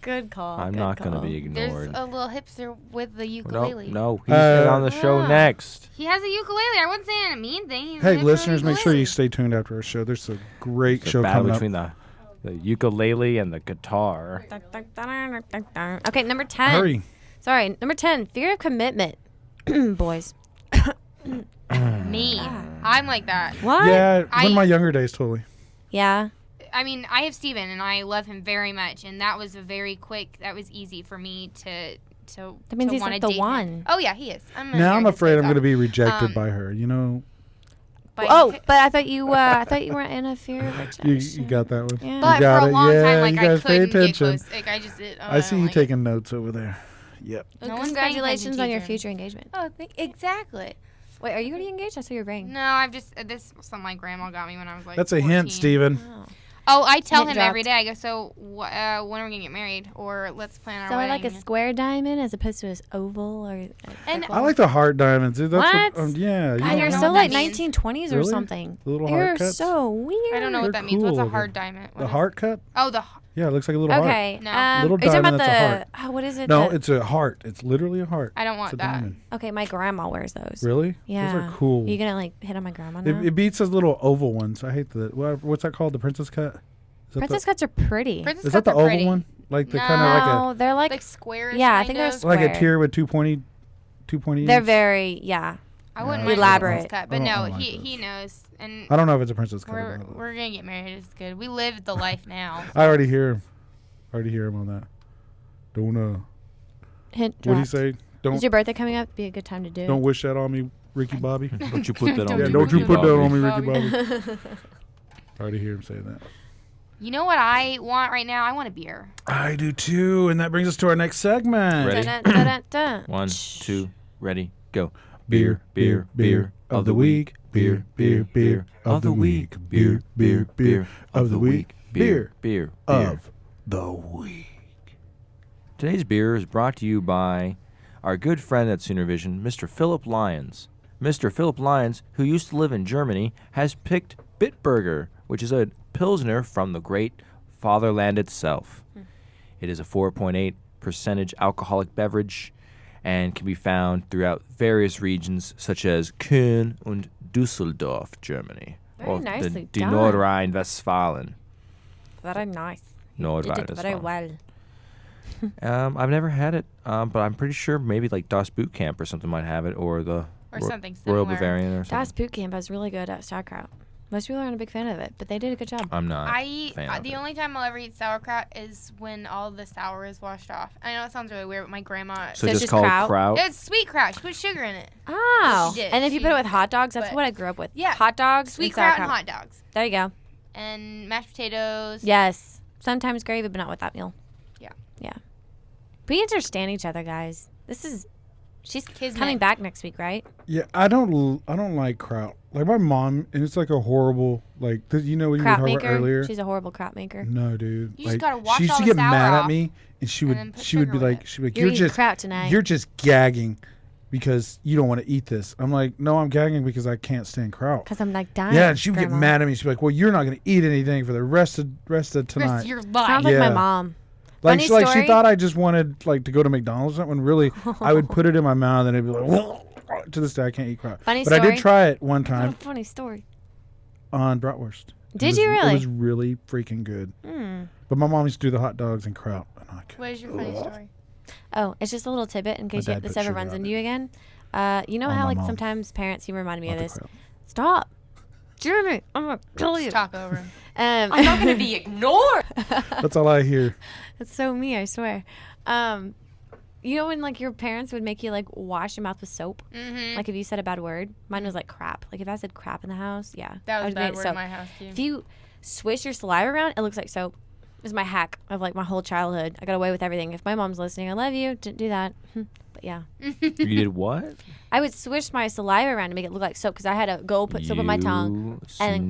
Good call. I'm good not gonna call. be There's ignored. a little hipster with the No, ukulele. no, he's on the show Ah. next. He has a ukulele. I wasn't saying a mean thing. He's Hey, an listeners, make sure you ukulele. stay tuned after our show. There's a great It's a show battle coming up. between the ukulele and the guitar. Okay, number 10. Hurry. Sorry, number 10, fear of commitment. Boys. Me. I'm like that. What? Yeah, I- one of my younger days, totally. Yeah. I mean, I have Steven, and I love him very much, and that was that was easy for me to That means to he's wanna like the date him. one. Oh yeah, he is. Now I'm afraid I'm going to be rejected Um, by her. You know, But, Oh, but I thought you weren't in a fear of rejection. you got that one. Yeah. but You got for a it. long Yeah, time, like you I guys pay couldn't get attention. close. Like I just did. Oh, I see don't you like taking notes over there. Yep. Well, No one's paying congratulations attention, on your teacher. future engagement. Oh, exactly. Wait, are you already engaged? I saw your ring. No, I've just this was something my grandma got me when I was like. That's a 14. hint, Steven. Oh. Oh, I tell Hint him every dropped. day. I go, so when are we gonna get married, or let's plan our So wedding? like a square diamond as opposed to an oval or. And I like the heart diamonds. Dude. That's What? yeah. God, don't you're know so what like that means. 1920s or Really? something. The little You're heart cuts? so weird. I don't know They're what that means. What's cool a looking. hard diamond? What The Mm. is- heart cut? Oh, the. Yeah, it looks like a little heart. Okay. No. Little are you talking diamond, about that's a heart. the? What is it? No, the- it's a heart. It's literally a heart. I don't It's want a that. diamond. Okay, my grandma wears those. Really? Yeah. Those are cool. You gonna like hit on my grandma now? It beats those little oval ones. I hate the what's that called? The princess cut. Is that Princess cuts are pretty. Princess Is that cuts the are oval pretty. one? Like the No. kind of No, they're like Like squares. Yeah, I kind think they're of. square. like a tier with two pointy 2 pointy. They're very I wouldn't Yeah, mind elaborate. a princess cut, but I no, don't like he knows, and I don't know if it's a princess cut. we're gonna get married. It's good. We live the life now. I already hear him. On that. Don't Hint what do you dropped. say? Don't Is your birthday coming up? Be a good time to do. don't wish that on me, Ricky Bobby. Don't you put that on Yeah, me, don't you Ricky put that Bobby. on me, Ricky Bobby. I already hear him saying that. You know what I want right now? I want a beer. I do too, and that brings us to our next segment. Ready? Dun, dun, dun, dun. 1, 2, ready, go. Beer of the week. Beer of the week. Beer of the week. Beer of the week. Today's beer is brought to you by our good friend at Sooner Vision, Mr. Philip Lyons. Mr. Philip Lyons, who used to live in Germany, has picked Bitburger, which is a Pilsner from the great fatherland itself. It is a 4.8% alcoholic beverage and can be found throughout various regions such as Köln and Düsseldorf, Germany. Very nicely the done. Nordrhein-Westfalen. Very nice. You did it very Nordrhein-Westfalen. well. I've never had it, but I'm pretty sure maybe like Das Boot Camp or something might have it, or the Something Royal similar. Bavarian or something. Das Boot Camp is really good at sauerkraut. Most people aren't a big fan of it, but they did a good job. I'm not. I a eat. fan of The it. only time I'll ever eat sauerkraut is when all the sour is washed off. I know it sounds really weird, but my grandma. So it's just just called kraut? kraut. It's sweet kraut. She put sugar in it. Oh, She did. and if you put it with She- hot dogs, that's but- what I grew up with. Yeah, hot dogs, Sweet and kraut sauerkraut. and hot dogs There you go. and mashed potatoes. Yes, sometimes gravy, but not with that meal. Yeah. Yeah. We understand each other, guys. She's Kismet. coming back next week, right? Yeah, I don't like kraut. Like my mom, and it's like a horrible when you were Kraut talking about maker. earlier. She's a horrible kraut maker. No, dude. You just like, gotta wash she used all to the get sour mad off at me, and she and then would put she would sugar be with like it. she'd be like You're you're eating just kraut tonight. you're just gagging because you don't want to eat this. I'm like, no, I'm gagging because I can't stand kraut. Because I'm like dying. Yeah, and she would get Grandma. mad at me. She'd be like, well, you're not gonna eat anything for the rest of Rest tonight. of your life. Sounds like my Yeah. mom. Like Funny she, like she story. thought I just wanted like to go to McDonald's when really I would put it in my mouth and it'd be like to this day I can't eat kraut. Funny But I story. did try it one I got a time funny story. on bratwurst. Did you It really? was really freaking good. Hmm. But my mom used to do the hot dogs and kraut. And I could. What is your funny story? Oh, it's just a little tidbit in case dad this put ever sugar runs on into it. you again. You know On how my like mom. sometimes parents, you remind me Not of the this. kraut. Stop. Jeremy, I'm going to kill you. Just talk over him. I'm not going to be ignored. That's all I hear. It's so me, I swear. You know when like your parents would make you like wash your mouth with soap? Mm-hmm. Like if you said a bad word, mine was like crap. Like if I said crap in the house, yeah, That I was would a make bad word soap. in my house too. If you swish your saliva around, it looks like soap. It's my hack of like my whole childhood. I got away with everything. If my mom's listening, I love you. Didn't do that. But yeah, You did what? I would swish my saliva around to make it look like soap because I had to go put soap in my tongue. You and-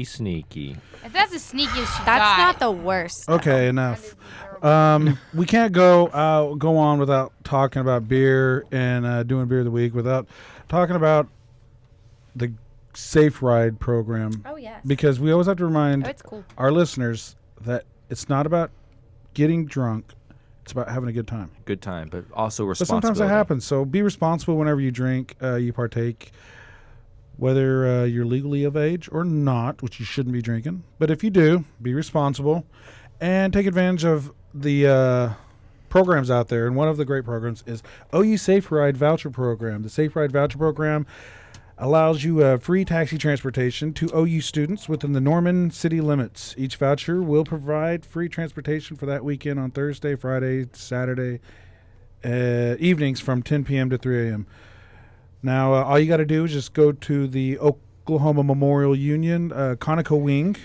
sneaky. If that's the sneakiest she That's got. not the worst. Okay, enough. We can't go on without talking about beer and doing beer of the week without talking about the Safe Ride program. Oh yes. Because we always have to Oh, remind it's cool. our listeners that it's not about getting drunk. It's about having a good time. Good time, but also But responsibility. sometimes that happens. So be responsible whenever you drink, you partake, whether you're legally of age or not, which you shouldn't be drinking. But if you do, be responsible and take advantage of the programs out there. And one of the great programs is OU Safe Ride Voucher Program. The Safe Ride Voucher Program allows you free taxi transportation to OU students within the Norman city limits. Each voucher will provide free transportation for that weekend on Thursday, Friday, Saturday evenings from 10 p.m. to 3 a.m. Now, all you got to do is just go to the Oklahoma Memorial Union, Conoco Wing,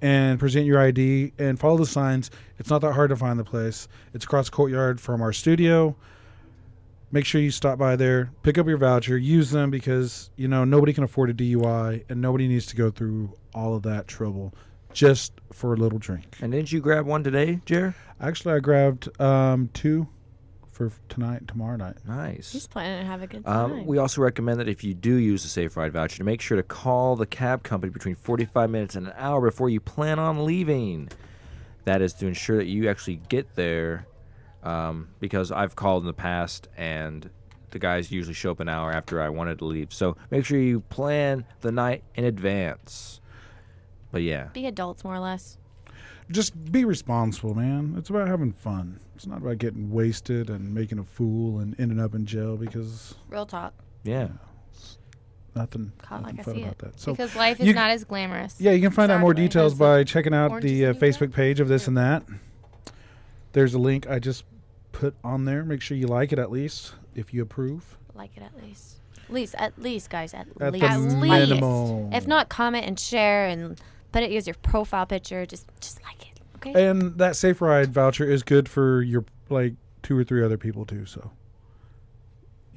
and present your ID and follow the signs. It's not that hard to find the place. It's across the courtyard from our studio. Make sure you stop by there, pick up your voucher, use them because, nobody can afford a DUI and nobody needs to go through all of that trouble just for a little drink. And didn't you grab one today, Jer? Actually, I grabbed 2 for tonight and tomorrow night. Nice. Just planning to have a good time. We also recommend that if you do use a Safe Ride voucher, to make sure to call the cab company between 45 minutes and an hour before you plan on leaving. That is to ensure that you actually get there, because I've called in the past and the guys usually show up an hour after I wanted to leave. So make sure you plan the night in advance. But yeah. Be adults, more or less. just be responsible, man. It's about having fun. It's not about getting wasted and making a fool and ending up in jail because Real talk. Yeah. nothing Call it like I fun see about it. that. So Because life is you- not as glamorous. yeah, you can find out more Exactly. details by checking out Orange the is the new Facebook page of This and That. There's a link I just put on there. Make sure you like it at least if you approve. Like it at least. At least, guys. At At least. the Like it. minimum. If not, comment and share and put it as your profile picture. Just like it. Okay. And that Safe Ride voucher is good for your 2 or 3 other people too. So,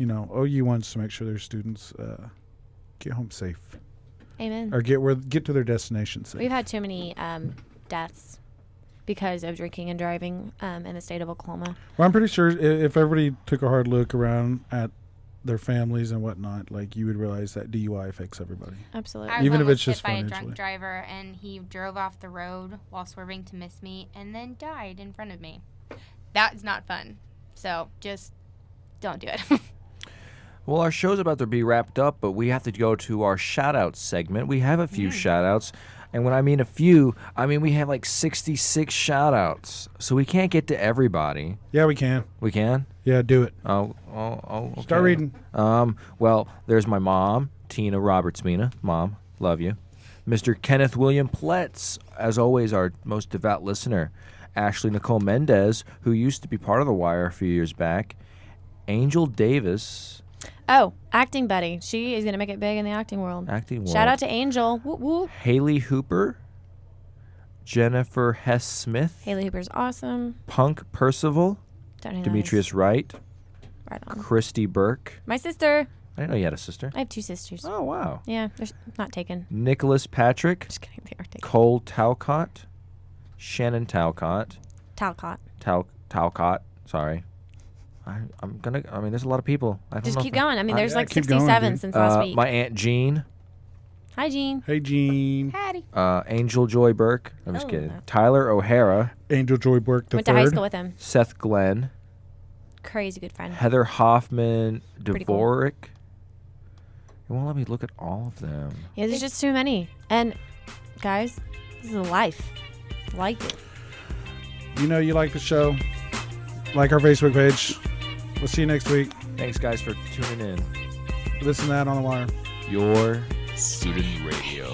OU wants to make sure their students get home safe Amen. or get to their destination safe. We've had too many deaths because of drinking and driving in the state of Oklahoma. Well, I'm pretty sure if everybody took a hard look around at their families and whatnot, you would realize that DUI affects everybody. Absolutely. I was Even if almost it's just hit by a financially. drunk driver, and he drove off the road while swerving to miss me, and then died in front of me. That's not fun. So just don't do it. Well, our show's about to be wrapped up, but we have to go to our shout-out segment. We have a few shout-outs, and when I mean a few, I mean we have 66 shout-outs, so we can't get to everybody. Yeah, we can. We can? Yeah, do it. Oh, okay. Start reading. Well, there's my mom, Tina Roberts-Mina. Mom, love you. Mr. Kenneth William Pletz, as always, our most devout listener. Ashley Nicole Mendez, who used to be part of The Wire a few years back. Angel Davis. Oh, acting buddy. She is going to make it big in the acting world. Shout out to Angel. Whoop, whoop. Haley Hooper. Jennifer Hess-Smith. Haley Hooper's awesome. Punk Percival. Don't know who that Demetrius is. Wright. Right on. Christy Burke. My sister. I didn't know you had a sister. I have 2 sisters. Oh, wow. Yeah, they're not taken. Nicholas Patrick. Just kidding. They are taken. Cole Talcott. Shannon Talcott. Talcott. Talcott. Sorry. There's a lot of people. I don't Just know keep if going. I mean, there's keep going, 67 dude. since last week. My Aunt Jean. Hi, Jean. Hey, Gene. Patty. Angel Joy Burke. I'm just Oh, kidding. no. Tyler O'Hara. Angel Joy Burke the Went to high third. school with him. Seth Glenn. Crazy good friend. Heather Hoffman. Pretty cool. Dvorak. You won't let me look at all of them. Yeah, there's just too many. And, guys, this is life. Like it. You like the show. Like our Facebook page. We'll see you next week. Thanks, guys, for tuning in. This and That on the Wire. Your Student Radio.